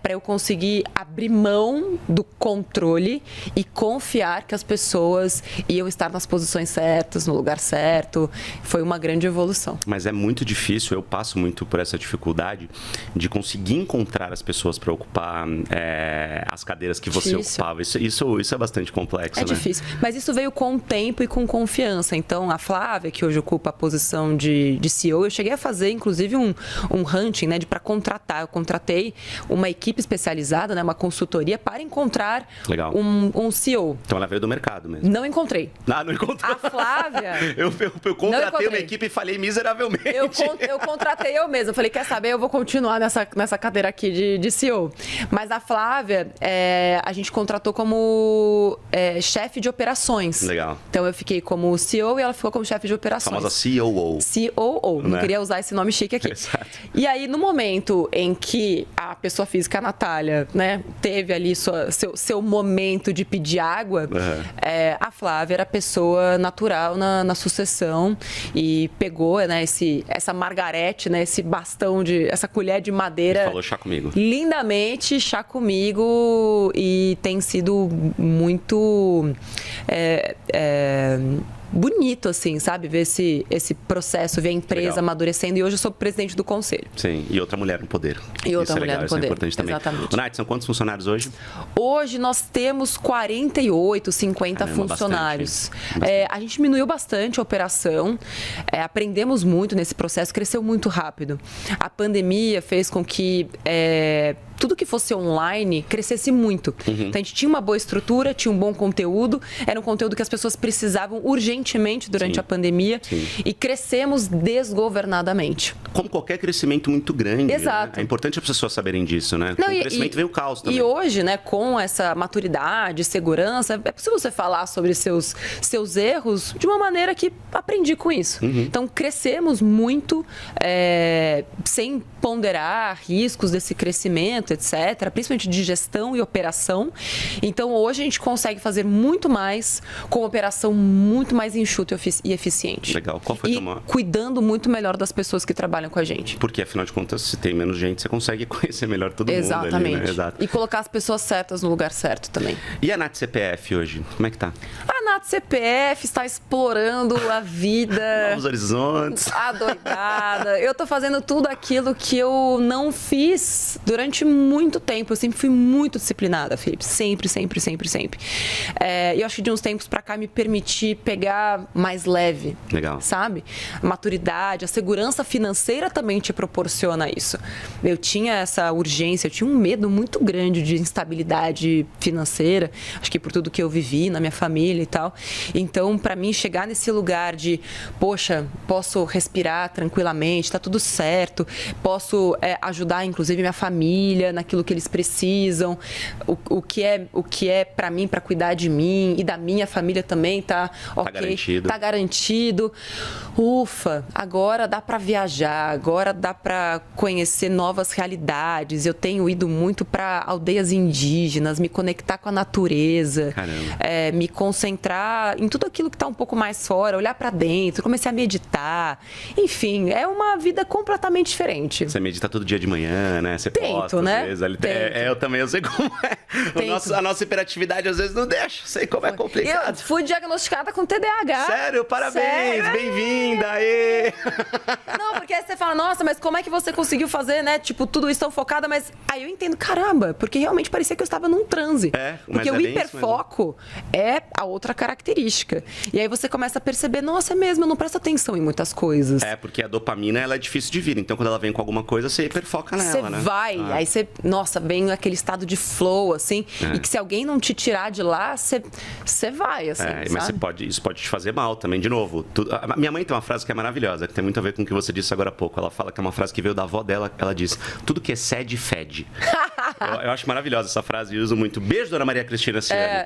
para eu conseguir abrir mão do controle e confiar que as pessoas iam estar nas posições certas, no lugar certo. Foi uma grande evolução. Mas é muito difícil, eu passo muito por essa dificuldade de conseguir encontrar as pessoas para ocupar as cadeiras que você ocupava. Isso é bastante complexo, né? É difícil, mas isso veio com o tempo e com confiança. Então, a Flávia, que hoje ocupa a posição de CEO, eu cheguei a fazer, inclusive, um hunting, né, para contratar. Eu contratei uma equipe especializada, né, uma consultoria para encontrar um CEO. Então ela veio do mercado mesmo. Não encontrei. Ah, não encontrou? A Flávia... Eu contratei uma equipe e falhei miseravelmente. Eu contratei eu mesma. Falei, quer saber? Eu vou continuar nessa cadeira aqui de CEO. Mas a Flávia, a gente contratou como chefe de operações. Legal. Então eu fiquei como CEO e ela ficou como chefe de operações. A famosa COO. COO. Não queria usar esse nome chique aqui. Exato. E aí, no momento em que a pessoa física, a Natália, né, teve ali seu momento de pedir água, a Flávia era a pessoa natural na sucessão e pegou, né, essa margarete, né, esse bastão, essa colher de madeira. E falou chá comigo. Lindamente, chá comigo, e tem sido muito... bonito, assim, sabe? Ver esse processo, ver a empresa amadurecendo. E hoje eu sou presidente do conselho. Sim, e outra mulher no poder. E outra mulher no poder. Isso é importante também. Exatamente. Nath, são quantos funcionários hoje? Hoje nós temos 48, 50 funcionários. Bastante. A gente diminuiu bastante a operação, aprendemos muito nesse processo, cresceu muito rápido. A pandemia fez com que tudo que fosse online crescesse muito. Então a gente tinha uma boa estrutura, tinha um bom conteúdo, era um conteúdo que as pessoas precisavam urgentemente durante a pandemia. Sim. E crescemos desgovernadamente. Como qualquer crescimento muito grande. Exato. Né? É importante as pessoas saberem disso, né? Com o crescimento vem o caos também. E hoje, né, com essa maturidade, segurança, é possível você falar sobre seus erros de uma maneira que aprendi com isso. Então, crescemos muito sem ponderar riscos desse crescimento, etc., principalmente de gestão e operação. Então, hoje a gente consegue fazer muito mais com uma operação muito mais enxuta e eficiente. Legal. Qual foi cuidando muito melhor das pessoas que trabalham com a gente. Porque, afinal de contas, se tem menos gente, você consegue conhecer melhor todo mundo. Exatamente. Ali, né? Exato. E colocar as pessoas certas no lugar certo também. E a Nath CPF hoje? Como é que tá? A Nath CPF está explorando a vida. Novos horizontes. Adoidada. Eu tô fazendo tudo aquilo que eu não fiz durante muito tempo. Eu sempre fui muito disciplinada, Felipe. Sempre, sempre, sempre, sempre. E eu acho que de uns tempos pra cá me permiti pegar mais leve. Legal. Sabe? A maturidade, a segurança financeira também te proporciona isso. Eu tinha essa urgência, eu tinha um medo muito grande de instabilidade financeira. Acho que por tudo que eu vivi na minha família e tal. Então, pra mim, chegar nesse lugar de, poxa, posso respirar tranquilamente, tá tudo certo, posso ajudar, inclusive, minha família naquilo que eles precisam, o que é para mim, para cuidar de mim e da minha família também, tá ok, tá garantido. Ufa, agora dá para viajar, agora dá para conhecer novas realidades. Eu tenho ido muito para aldeias indígenas, me conectar com a natureza, me concentrar em tudo aquilo que está um pouco mais fora, olhar para dentro, comecei a meditar. Enfim, é uma vida completamente diferente. Você medita todo dia de manhã, né? Você posta, né? às vezes. Eu também, eu sei como é. A nossa hiperatividade às vezes não deixa. Sei como é complicado. Eu fui diagnosticada com TDAH. Sério? Parabéns! Sério? Bem-vinda! Aê! Não, porque aí você fala, nossa, mas como é que você conseguiu fazer, né? Tipo, tudo isso tão focada, mas aí eu entendo, caramba, porque realmente parecia que eu estava num transe. Porque o hiperfoco é a outra característica. E aí você começa a perceber, nossa, é mesmo, eu não presto atenção em muitas coisas. Porque a dopamina, ela é difícil de vir. Então, quando ela vem com alguma coisa, você hiperfoca nela, né? Você vai, aí você, nossa, vem aquele estado de flow, assim, e que se alguém não te tirar de lá, você vai, assim, mas sabe? isso pode te fazer mal também, de novo. Minha mãe tem uma frase que é maravilhosa, que tem muito a ver com o que você disse agora há pouco. Ela fala que é uma frase que veio da avó dela, ela diz, tudo que excede, fede. eu acho maravilhosa essa frase e uso muito. Beijo, dona Maria Cristina Ciani.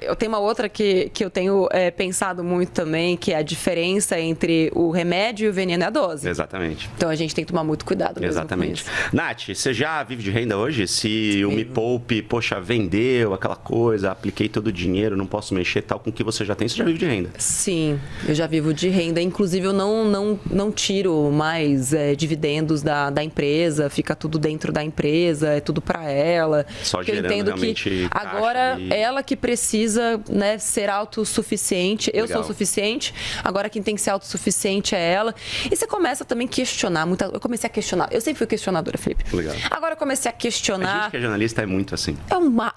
Eu tenho uma outra que eu tenho pensado muito também, que é a diferença entre o remédio e o veneno é a dose. Exatamente. Então a gente tem que tomar muito cuidado mesmo. Exatamente. Nath, você já vive de renda hoje? Se o Me Poupe, poxa, vendeu aquela coisa, apliquei todo o dinheiro, não posso mexer, tal, com o que você já tem, você já vive de renda? Sim, eu já vivo de renda. Inclusive, eu não tiro mais dividendos da empresa, fica tudo dentro da empresa, é tudo para ela. Só gerando eu entendo realmente que agora ela que precisa, né, ser autossuficiente. Eu sou suficiente, agora quem tem que ser autossuficiente é ela. E você começa também a questionar. Eu comecei a questionar. Eu sempre fui questionadora, Felipe. Legal. Agora eu comecei a questionar. A gente que é jornalista é muito assim.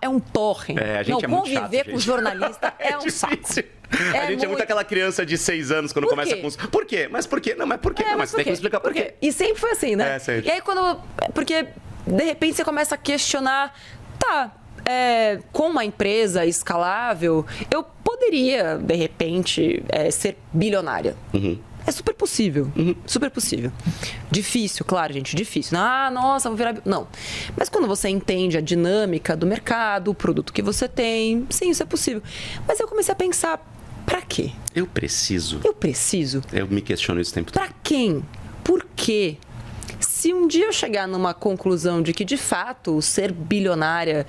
É um torre. A gente é muito chato, conviver com jornalista é um saco. A gente é muito aquela criança de 6 anos quando começa com... Por quê? Mas por quê? Não, mas por quê? Não, mas você tem que me explicar por quê. E sempre foi assim, né? Sempre. E aí Porque, de repente, você começa a questionar... com uma empresa escalável, eu poderia, de repente, ser bilionária. É super possível, super possível. Difícil, claro, gente, difícil. Nossa, vou virar... Não. Mas quando você entende a dinâmica do mercado, o produto que você tem, sim, isso é possível. Mas eu comecei a pensar, pra quê? Eu preciso. Eu me questiono isso o tempo todo. Pra quem? Por quê? Se um dia eu chegar numa conclusão de que, de fato, ser bilionária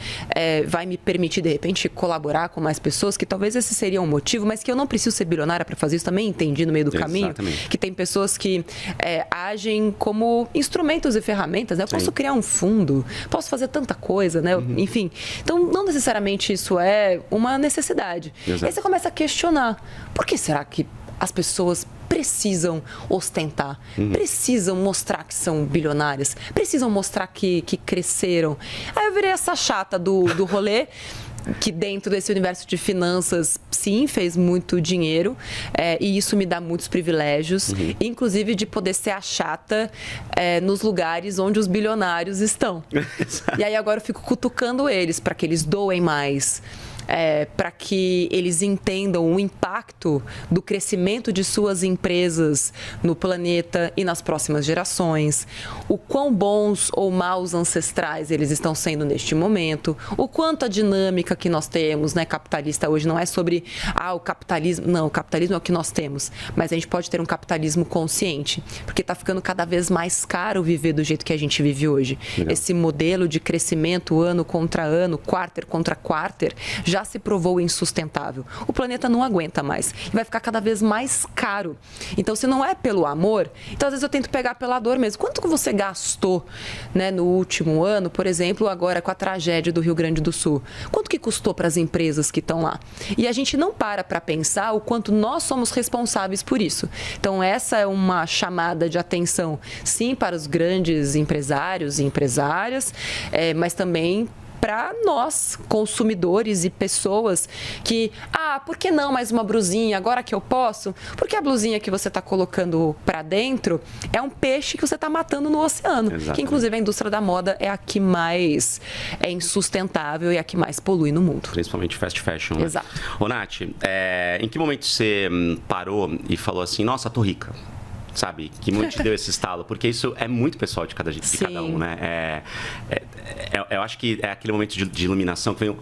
vai me permitir, de repente, colaborar com mais pessoas, que talvez esse seria um motivo, mas que eu não preciso ser bilionária para fazer isso, também entendi no meio do caminho. Que tem pessoas que agem como instrumentos e ferramentas, né? Eu posso criar um fundo, posso fazer tanta coisa, né? Enfim, então não necessariamente isso é uma necessidade. Exato. Aí você começa a questionar, por que será que as pessoas precisam ostentar, precisam mostrar que são bilionárias, precisam mostrar que cresceram. Aí eu virei essa chata do rolê, que dentro desse universo de finanças, sim, fez muito dinheiro, e isso me dá muitos privilégios, inclusive de poder ser a chata nos lugares onde os bilionários estão. E aí agora eu fico cutucando eles para que eles doem mais, para que eles entendam o impacto do crescimento de suas empresas no planeta e nas próximas gerações, o quão bons ou maus ancestrais eles estão sendo neste momento, o quanto a dinâmica que nós temos, né, capitalista hoje não é sobre o capitalismo, não, o capitalismo é o que nós temos, mas a gente pode ter um capitalismo consciente, porque está ficando cada vez mais caro viver do jeito que a gente vive hoje. Legal. Esse modelo de crescimento ano contra ano, quarter contra quarter, já se provou insustentável. O planeta não aguenta mais e vai ficar cada vez mais caro. Então, se não é pelo amor, então às vezes eu tento pegar pela dor mesmo. Quanto que você gastou, né, no último ano, por exemplo, agora com a tragédia do Rio Grande do Sul? Quanto que custou para as empresas que estão lá? E a gente não para pensar o quanto nós somos responsáveis por isso. Então, essa é uma chamada de atenção, sim, para os grandes empresários e empresárias, mas também para nós, consumidores e pessoas que, por que não mais uma blusinha agora que eu posso? Porque a blusinha que você está colocando para dentro é um peixe que você está matando no oceano. Exatamente. Que inclusive a indústria da moda é a que mais é insustentável e a que mais polui no mundo. Principalmente fast fashion. Né? Exato. Ô, Nath, em que momento você parou e falou assim, nossa, tô rica? Sabe? Que muito te deu esse estalo? Porque isso é muito pessoal de cada um, né? Eu acho que é aquele momento de iluminação que vem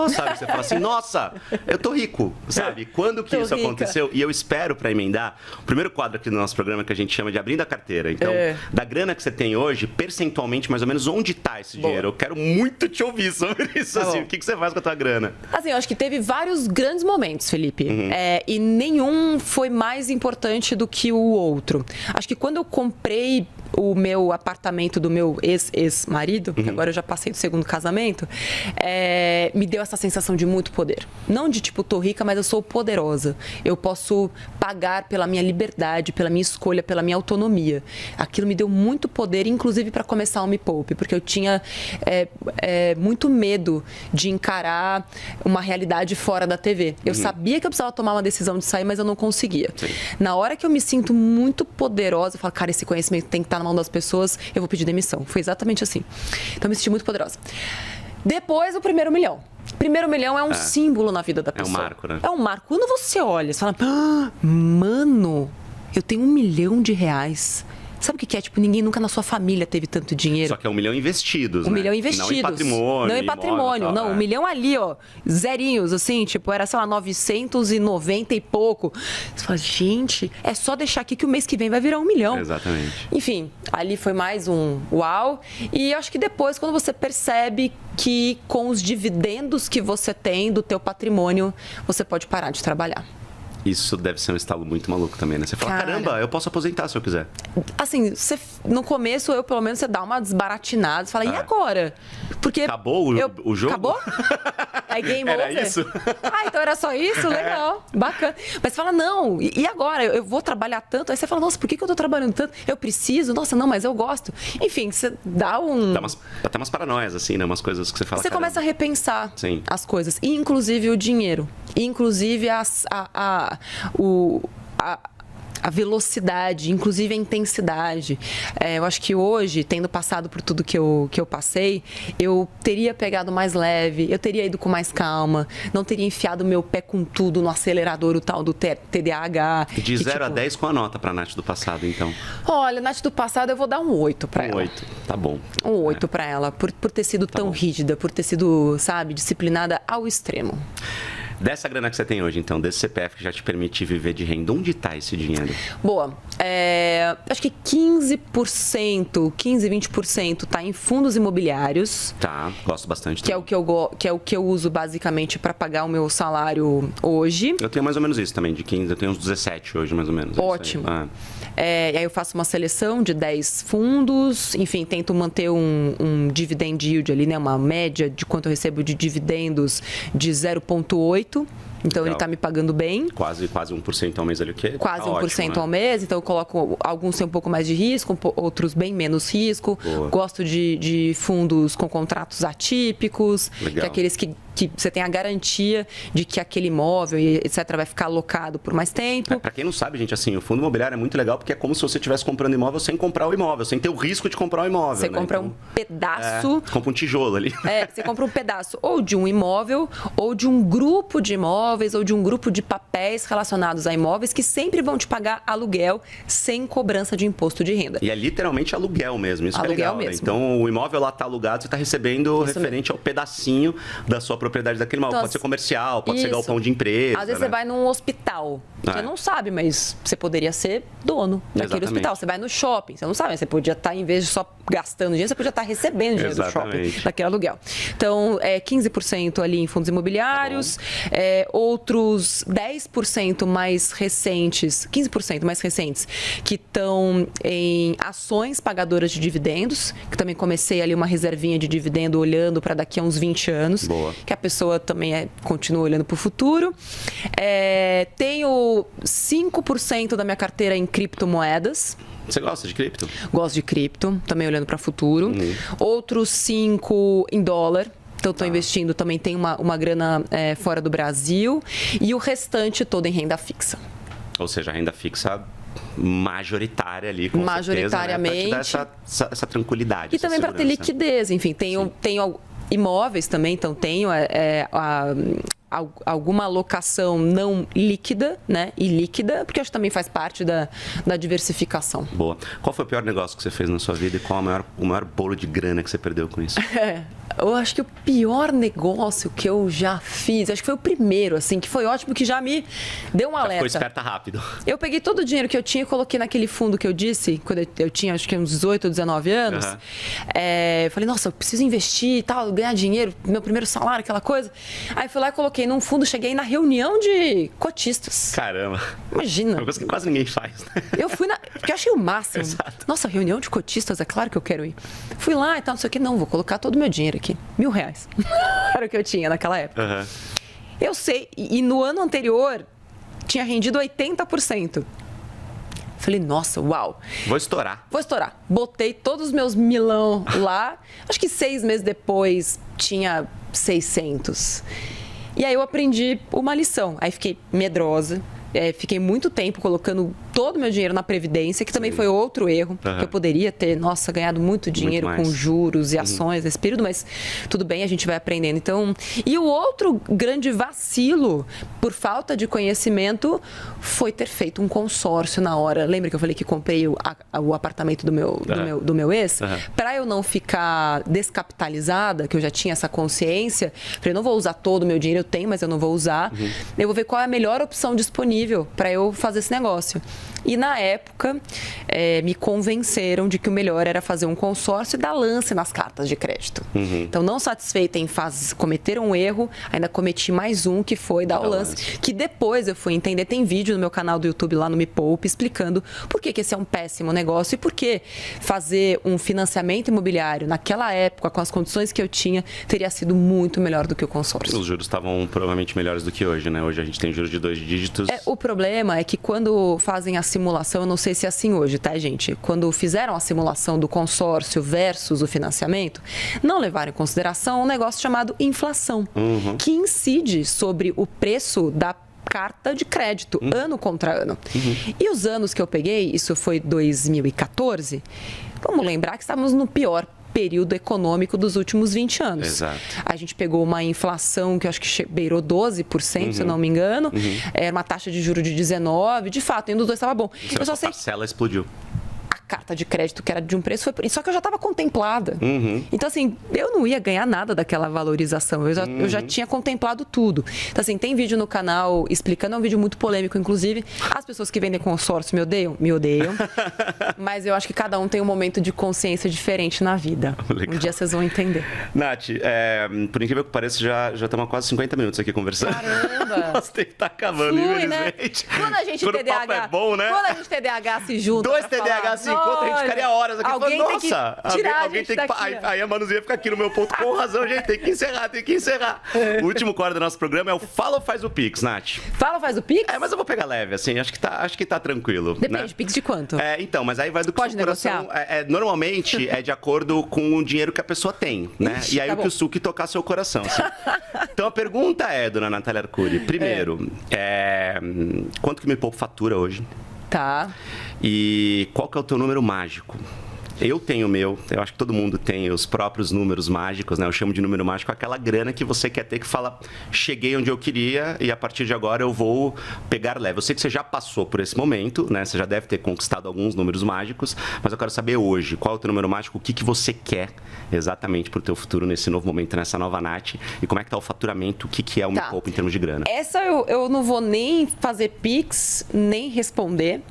sabe? Você fala assim, nossa, eu tô rico, sabe? Quando que isso aconteceu? E eu espero, para emendar, o primeiro quadro aqui do nosso programa que a gente chama de Abrindo a Carteira. Então, da grana que você tem hoje, percentualmente, mais ou menos, onde tá esse dinheiro? Eu quero muito te ouvir sobre isso, assim. O que você faz com a tua grana? Assim, eu acho que teve vários grandes momentos, Felipe. E nenhum foi mais importante do que o outro. Acho que quando eu comprei o meu apartamento do meu ex-marido, que agora eu já passei do segundo casamento, me deu essa sensação de muito poder. Não de tipo, tô rica, mas eu sou poderosa. Eu posso pagar pela minha liberdade, pela minha escolha, pela minha autonomia. Aquilo me deu muito poder, inclusive para começar o Me Poupe, porque eu tinha muito medo de encarar uma realidade fora da TV. Eu sabia que eu precisava tomar uma decisão de sair, mas eu não conseguia. Sim. Na hora que eu me sinto muito poderosa, eu falo, cara, esse conhecimento tem que estar na mão das pessoas, eu vou pedir demissão. Foi exatamente assim. Então, eu me senti muito poderosa. Depois, o primeiro milhão. Primeiro milhão é um símbolo na vida da pessoa. É um marco, né? É um marco. Quando você olha, você fala, mano, eu tenho R$1 milhão. Sabe o que é? Tipo, ninguém nunca na sua família teve tanto dinheiro. Só que é R$1 milhão investidos, né? R$1 milhão investidos. Não em patrimônio. Não em patrimônio. Imóvel, não, R$1 milhão ali, ó, zerinhos, assim, tipo, era, sei lá, 990 e pouco. Você fala, gente, é só deixar aqui que o mês que vem vai virar R$1 milhão. Exatamente. Enfim, ali foi mais um uau. E acho que depois, quando você percebe que com os dividendos que você tem do teu patrimônio, você pode parar de trabalhar. Isso deve ser um estalo muito maluco também, né? Você fala, caramba, eu posso aposentar se eu quiser. Assim, no começo, pelo menos, você dá uma desbaratinada. Você fala, e agora? Porque acabou o jogo? Acabou? Aí game over. Era isso? Então era só isso? Legal, bacana. Mas você fala, não, e agora? Eu vou trabalhar tanto? Aí você fala, nossa, por que eu tô trabalhando tanto? Eu preciso? Nossa, não, mas eu gosto. Enfim, você dá até umas paranoias, assim, né? Umas coisas que você fala, você começa a repensar Sim. as coisas. a velocidade, inclusive a intensidade. Eu acho que hoje, tendo passado por tudo que eu passei, eu teria pegado mais leve, eu teria ido com mais calma, não teria enfiado meu pé com tudo no acelerador, o tal do TDAH. De 0 a 10, qual a nota pra Nath do passado, então? Olha, Nath do passado eu vou dar um 8 pra ela. 8, tá bom. Um 8 pra ela, por ter sido tão rígida, por ter sido, sabe, disciplinada ao extremo. Dessa grana que você tem hoje, então, desse CPF que já te permite viver de renda, onde está esse dinheiro? Boa. Acho que 15%, 20% está em fundos imobiliários. Tá, gosto bastante. Que é o que eu uso basicamente para pagar o meu salário hoje. Eu tenho mais ou menos isso também, de 15, eu tenho uns 17 hoje, mais ou menos. Ótimo. E aí eu faço uma seleção de 10 fundos, enfim, tento manter um dividend yield ali, né? Uma média de quanto eu recebo de dividendos de 0,8%. Então, ele está me pagando bem. Quase 1% ao mês ali, o quê? Quase tá 1% ótimo, né? ao mês. Então, eu coloco alguns sem um pouco mais de risco, outros bem menos risco. Boa. Gosto de fundos com contratos atípicos, Legal. que é aqueles que você tem a garantia de que aquele imóvel, etc., vai ficar alocado por mais tempo. Para quem não sabe, gente, assim, o fundo imobiliário é muito legal porque é como se você estivesse comprando imóvel sem comprar o imóvel, sem ter o risco de comprar o imóvel. Você compra então, um pedaço. Compra um tijolo ali. Você compra um pedaço ou de um imóvel, ou de um grupo de imóveis, ou de um grupo de papéis relacionados a imóveis que sempre vão te pagar aluguel sem cobrança de imposto de renda. E é literalmente aluguel mesmo, isso Aluguel que é legal. mesmo. Né? Então, o imóvel lá está alugado, você está recebendo Isso referente ao pedacinho da sua propriedade daquele imóvel. Então, pode ser comercial, pode ser isso. galpão de empresa. Às vezes né? você vai num hospital, você não sabe, mas você poderia ser dono daquele Exatamente. hospital. Você vai no shopping, você não sabe, mas você podia estar, em vez de só gastando dinheiro, você podia estar recebendo dinheiro do shopping, daquele aluguel. Então, 15% ali em fundos imobiliários, outros 10% mais recentes, 15% mais recentes, que estão em ações pagadoras de dividendos, que também comecei ali uma reservinha de dividendo olhando para daqui a uns 20 anos, Boa. que a pessoa também continua olhando para o futuro. Tenho 5% da minha carteira em criptomoedas. Você gosta de cripto? Gosto de cripto, também olhando para o futuro. Outros 5% em dólar. Então, estou investindo, também tem uma grana fora do Brasil. E o restante todo em renda fixa. Ou seja, a renda fixa majoritária ali, com majoritariamente. certeza, né? Pra te dar essa tranquilidade. E também para ter liquidez. Enfim, tenho imóveis também, então tenho alguma alocação não líquida, né? E líquida, porque acho que também faz parte da diversificação. Boa. Qual foi o pior negócio que você fez na sua vida e qual o maior bolo de grana que você perdeu com isso? Eu acho que o pior negócio que eu já fiz, acho que foi o primeiro, assim, que foi ótimo, que já me deu um alerta. Ficou esperta rápido. eu peguei todo o dinheiro que eu tinha e coloquei naquele fundo que eu disse, quando eu tinha acho que uns 18 ou 19 anos. Eu falei, nossa, eu preciso investir e tal, ganhar dinheiro, meu primeiro salário, aquela coisa. Aí fui lá e coloquei num fundo, cheguei na reunião de cotistas. Caramba. Imagina. Uma coisa que quase ninguém faz, né? Eu fui porque eu achei o máximo. Exato. Nossa, reunião de cotistas, é claro que eu quero ir. Fui lá e tal, não sei o que, não, vou colocar todo o meu dinheiro aqui. R$1.000. Era o que eu tinha naquela época. Eu sei, e no ano anterior tinha rendido 80%. Falei, nossa, uau. Vou estourar. Botei todos os meus milão lá. Acho que 6 meses depois tinha 600. E aí eu aprendi uma lição. Aí fiquei medrosa. Fiquei muito tempo colocando todo o meu dinheiro na Previdência, que também foi outro erro. Que eu poderia ter, ganhado muito dinheiro com juros e ações nesse período, mas tudo bem, a gente vai aprendendo. Então, e o outro grande vacilo, por falta de conhecimento, foi ter feito um consórcio na hora. Lembra que eu falei que comprei o apartamento do meu ex? Para eu não ficar descapitalizada, que eu já tinha essa consciência, falei, não vou usar todo o meu dinheiro, eu tenho, mas eu não vou usar. Eu vou ver qual é a melhor opção disponível para eu fazer esse negócio. E na época, me convenceram de que o melhor era fazer um consórcio e dar lance nas cartas de crédito. Então, não satisfeita em cometer um erro, ainda cometi mais um, que foi dar o lance. Que depois eu fui entender, tem vídeo no meu canal do YouTube lá no Me Poupe, explicando por que esse é um péssimo negócio e por que fazer um financiamento imobiliário naquela época, com as condições que eu tinha, teria sido muito melhor do que o consórcio. Os juros estavam provavelmente melhores do que hoje, né? Hoje a gente tem juros de 2 dígitos. O problema é que quando fazem a simulação, eu não sei se é assim hoje, tá, gente? Quando fizeram a simulação do consórcio versus o financiamento, não levaram em consideração um negócio chamado inflação, que incide sobre o preço da carta de crédito, ano contra ano. E os anos que eu peguei, isso foi 2014, vamos lembrar que estávamos no pior período econômico dos últimos 20 anos. Exato. A gente pegou uma inflação que eu acho que beirou 12%, se eu não me engano. Era uma taxa de juros de 19%. De fato, nenhum dos dois estava bom. Eu só sei que a parcela explodiu. Carta de crédito que era de um preço, foi por isso. Só que eu já estava contemplada. Então, assim, eu não ia ganhar nada daquela valorização. Eu já tinha contemplado tudo. Então, assim, tem vídeo no canal explicando, é um vídeo muito polêmico, inclusive. As pessoas que vendem consórcio me odeiam? Me odeiam. Mas eu acho que cada um tem um momento de consciência diferente na vida. Legal. Um dia vocês vão entender. Nath, por incrível que pareça, já estamos há quase 50 minutos aqui conversando. Caramba! Nossa, tem que estar acabando, Flui, né? infelizmente. Quando a gente Quando TDAH, o papo é bom, né? Quando a gente TDAH se junta. Dois TDAH se encontram, a gente ficaria horas aqui falando, nossa, alguém tem que. Aí a Manuzinha fica aqui no meu ponto, com razão, gente, tem que encerrar. O último quadro do nosso programa é o Fala ou Faz o Pix, Nath. Fala, faz o Pix? Mas eu vou pegar leve, assim, acho que tá tranquilo. Depende, né? Pix de quanto? Então, mas aí vai do que Pode o coração. Normalmente é de acordo com o dinheiro que a pessoa tem, né? Ixi, e aí tá o que bom. o suco tocar seu coração. Assim. Então a pergunta é, dona Natália Arcuri, primeiro, quanto que Me Poupe fatura hoje? Tá. E qual que é o teu número mágico? Eu tenho o meu, eu acho que todo mundo tem os próprios números mágicos, né? Eu chamo de número mágico aquela grana que você quer ter que fala, cheguei onde eu queria e a partir de agora eu vou pegar leve. Eu sei que você já passou por esse momento, né? Você já deve ter conquistado alguns números mágicos, mas eu quero saber hoje, qual é o teu número mágico, o que você quer exatamente para o teu futuro nesse novo momento, nessa nova Nath, e como é que tá o faturamento, o que é o Me Poupe em termos de grana? Essa eu não vou nem fazer Pix, nem responder,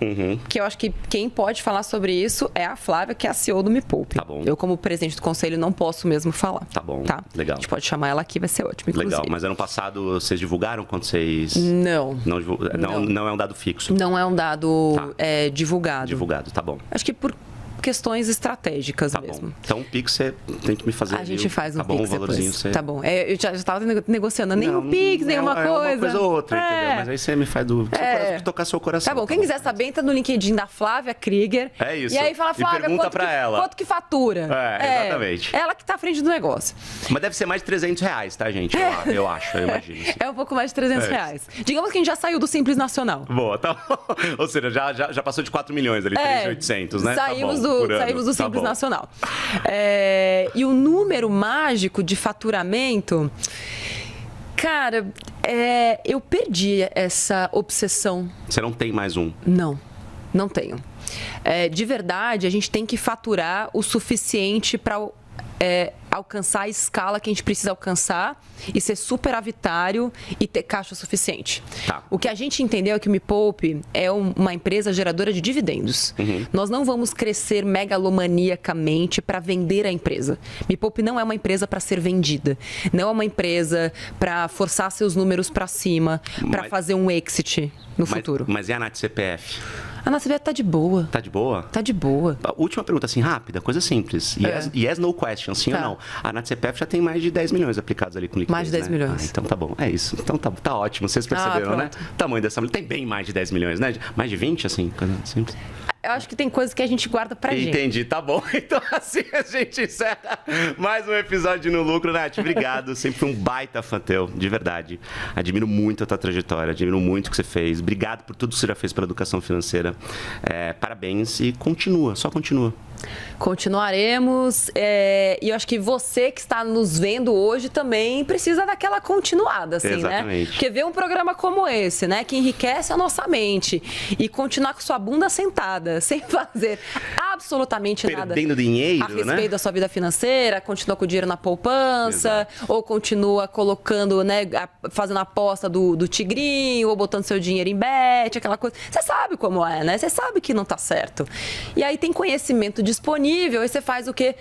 porque eu acho que quem pode falar sobre isso é a Flávia, que é a CEO do Me Poupe. Tá bom. Eu, como presidente do conselho, não posso mesmo falar. Tá bom, tá? legal. A gente pode chamar ela aqui, vai ser ótimo, inclusive. Legal, mas ano passado vocês divulgaram quando vocês... Não. Não é um dado fixo? Não é um dado divulgado. Divulgado, tá bom. Acho que por questões estratégicas mesmo. Bom. Então o Pix você tem que me fazer. A gente faz um Pix depois. Valorzinho. Você... Tá bom. Eu já estava negociando nenhum Pix, nenhuma coisa. Uma coisa ou outra, entendeu? Mas aí você me faz do tocar seu coração. Tá bom. Quem quiser saber, entra no LinkedIn da Flávia Krieger. É isso. E aí fala, Flávia, quanto que fatura? Exatamente. Ela que tá à frente do negócio. Mas deve ser mais de R$300, tá, gente? Eu acho, eu imagino. Assim. É um pouco mais de R$300. Digamos que a gente já saiu do Simples Nacional. Boa, tá bom. Ou seja, já passou de 4 milhões ali, 3.800, né? Saímos tá bom, do Simples Nacional. E o número mágico de faturamento, cara, eu perdi essa obsessão. Você não tem mais um? Não tenho. De verdade, a gente tem que faturar o suficiente para alcançar a escala que a gente precisa alcançar e ser superavitário e ter caixa suficiente. Tá. O que a gente entendeu é que o Me Poupe é uma empresa geradora de dividendos. Nós não vamos crescer megalomaniacamente para vender a empresa. Me Poupe não é uma empresa para ser vendida. Não é uma empresa para forçar seus números para cima, para fazer um exit no futuro. Mas e a Nath CPF? A nossa CPF tá de boa. Tá de boa? Tá de boa. Última pergunta, assim, rápida, coisa simples. Yes, no question, sim ou não. A Nath CPF já tem mais de 10 milhões aplicados ali com liquidez, mais de 10 milhões. Então tá bom, é isso. Então tá ótimo, vocês perceberam, né? O tamanho dessa mulher. Tem bem mais de 10 milhões, né? Mais de 20, assim, coisa simples. Eu acho que tem coisas que a gente guarda pra gente. Entendi, tá bom. Então assim a gente encerra mais um episódio no Lucro. Nath, obrigado. Sempre fui um baita fã teu, de verdade. Admiro muito a tua trajetória, admiro muito o que você fez. Obrigado por tudo que você já fez pela educação financeira. Parabéns e continua, só continua. Continuaremos. E eu acho que você que está nos vendo hoje também precisa daquela continuada, assim, exatamente, né? Porque ver um programa como esse, né? Que enriquece a nossa mente e continuar com sua bunda sentada, sem fazer absolutamente nada. Perdendo dinheiro, a respeito da sua vida financeira, continua com o dinheiro na poupança, ou continua colocando, né? Fazendo a aposta do tigrinho, ou botando seu dinheiro em bet, aquela coisa. Você sabe como é, né? Você sabe que não tá certo. E aí tem conhecimento disponível, aí você faz o quê?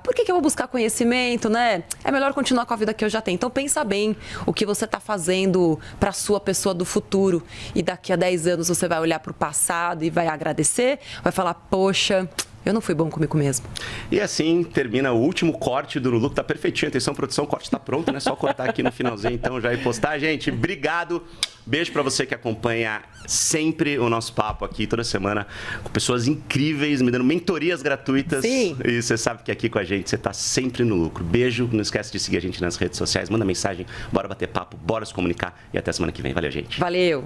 Por que eu vou buscar conhecimento, né? É melhor continuar com a vida que eu já tenho. Então pensa bem o que você está fazendo para a sua pessoa do futuro. E daqui a 10 anos você vai olhar para o passado e vai agradecer, vai falar, poxa, eu não fui bom comigo mesmo. E assim termina o último corte do No Lucro. Tá perfeitinho, atenção, produção, o corte tá pronto, né? Só cortar aqui no finalzinho, então, já e postar. Gente, obrigado. Beijo pra você que acompanha sempre o nosso papo aqui, toda semana, com pessoas incríveis, me dando mentorias gratuitas. Sim. E você sabe que aqui com a gente você tá sempre no lucro. Beijo, não esquece de seguir a gente nas redes sociais, manda mensagem, bora bater papo, bora se comunicar e até semana que vem. Valeu, gente. Valeu.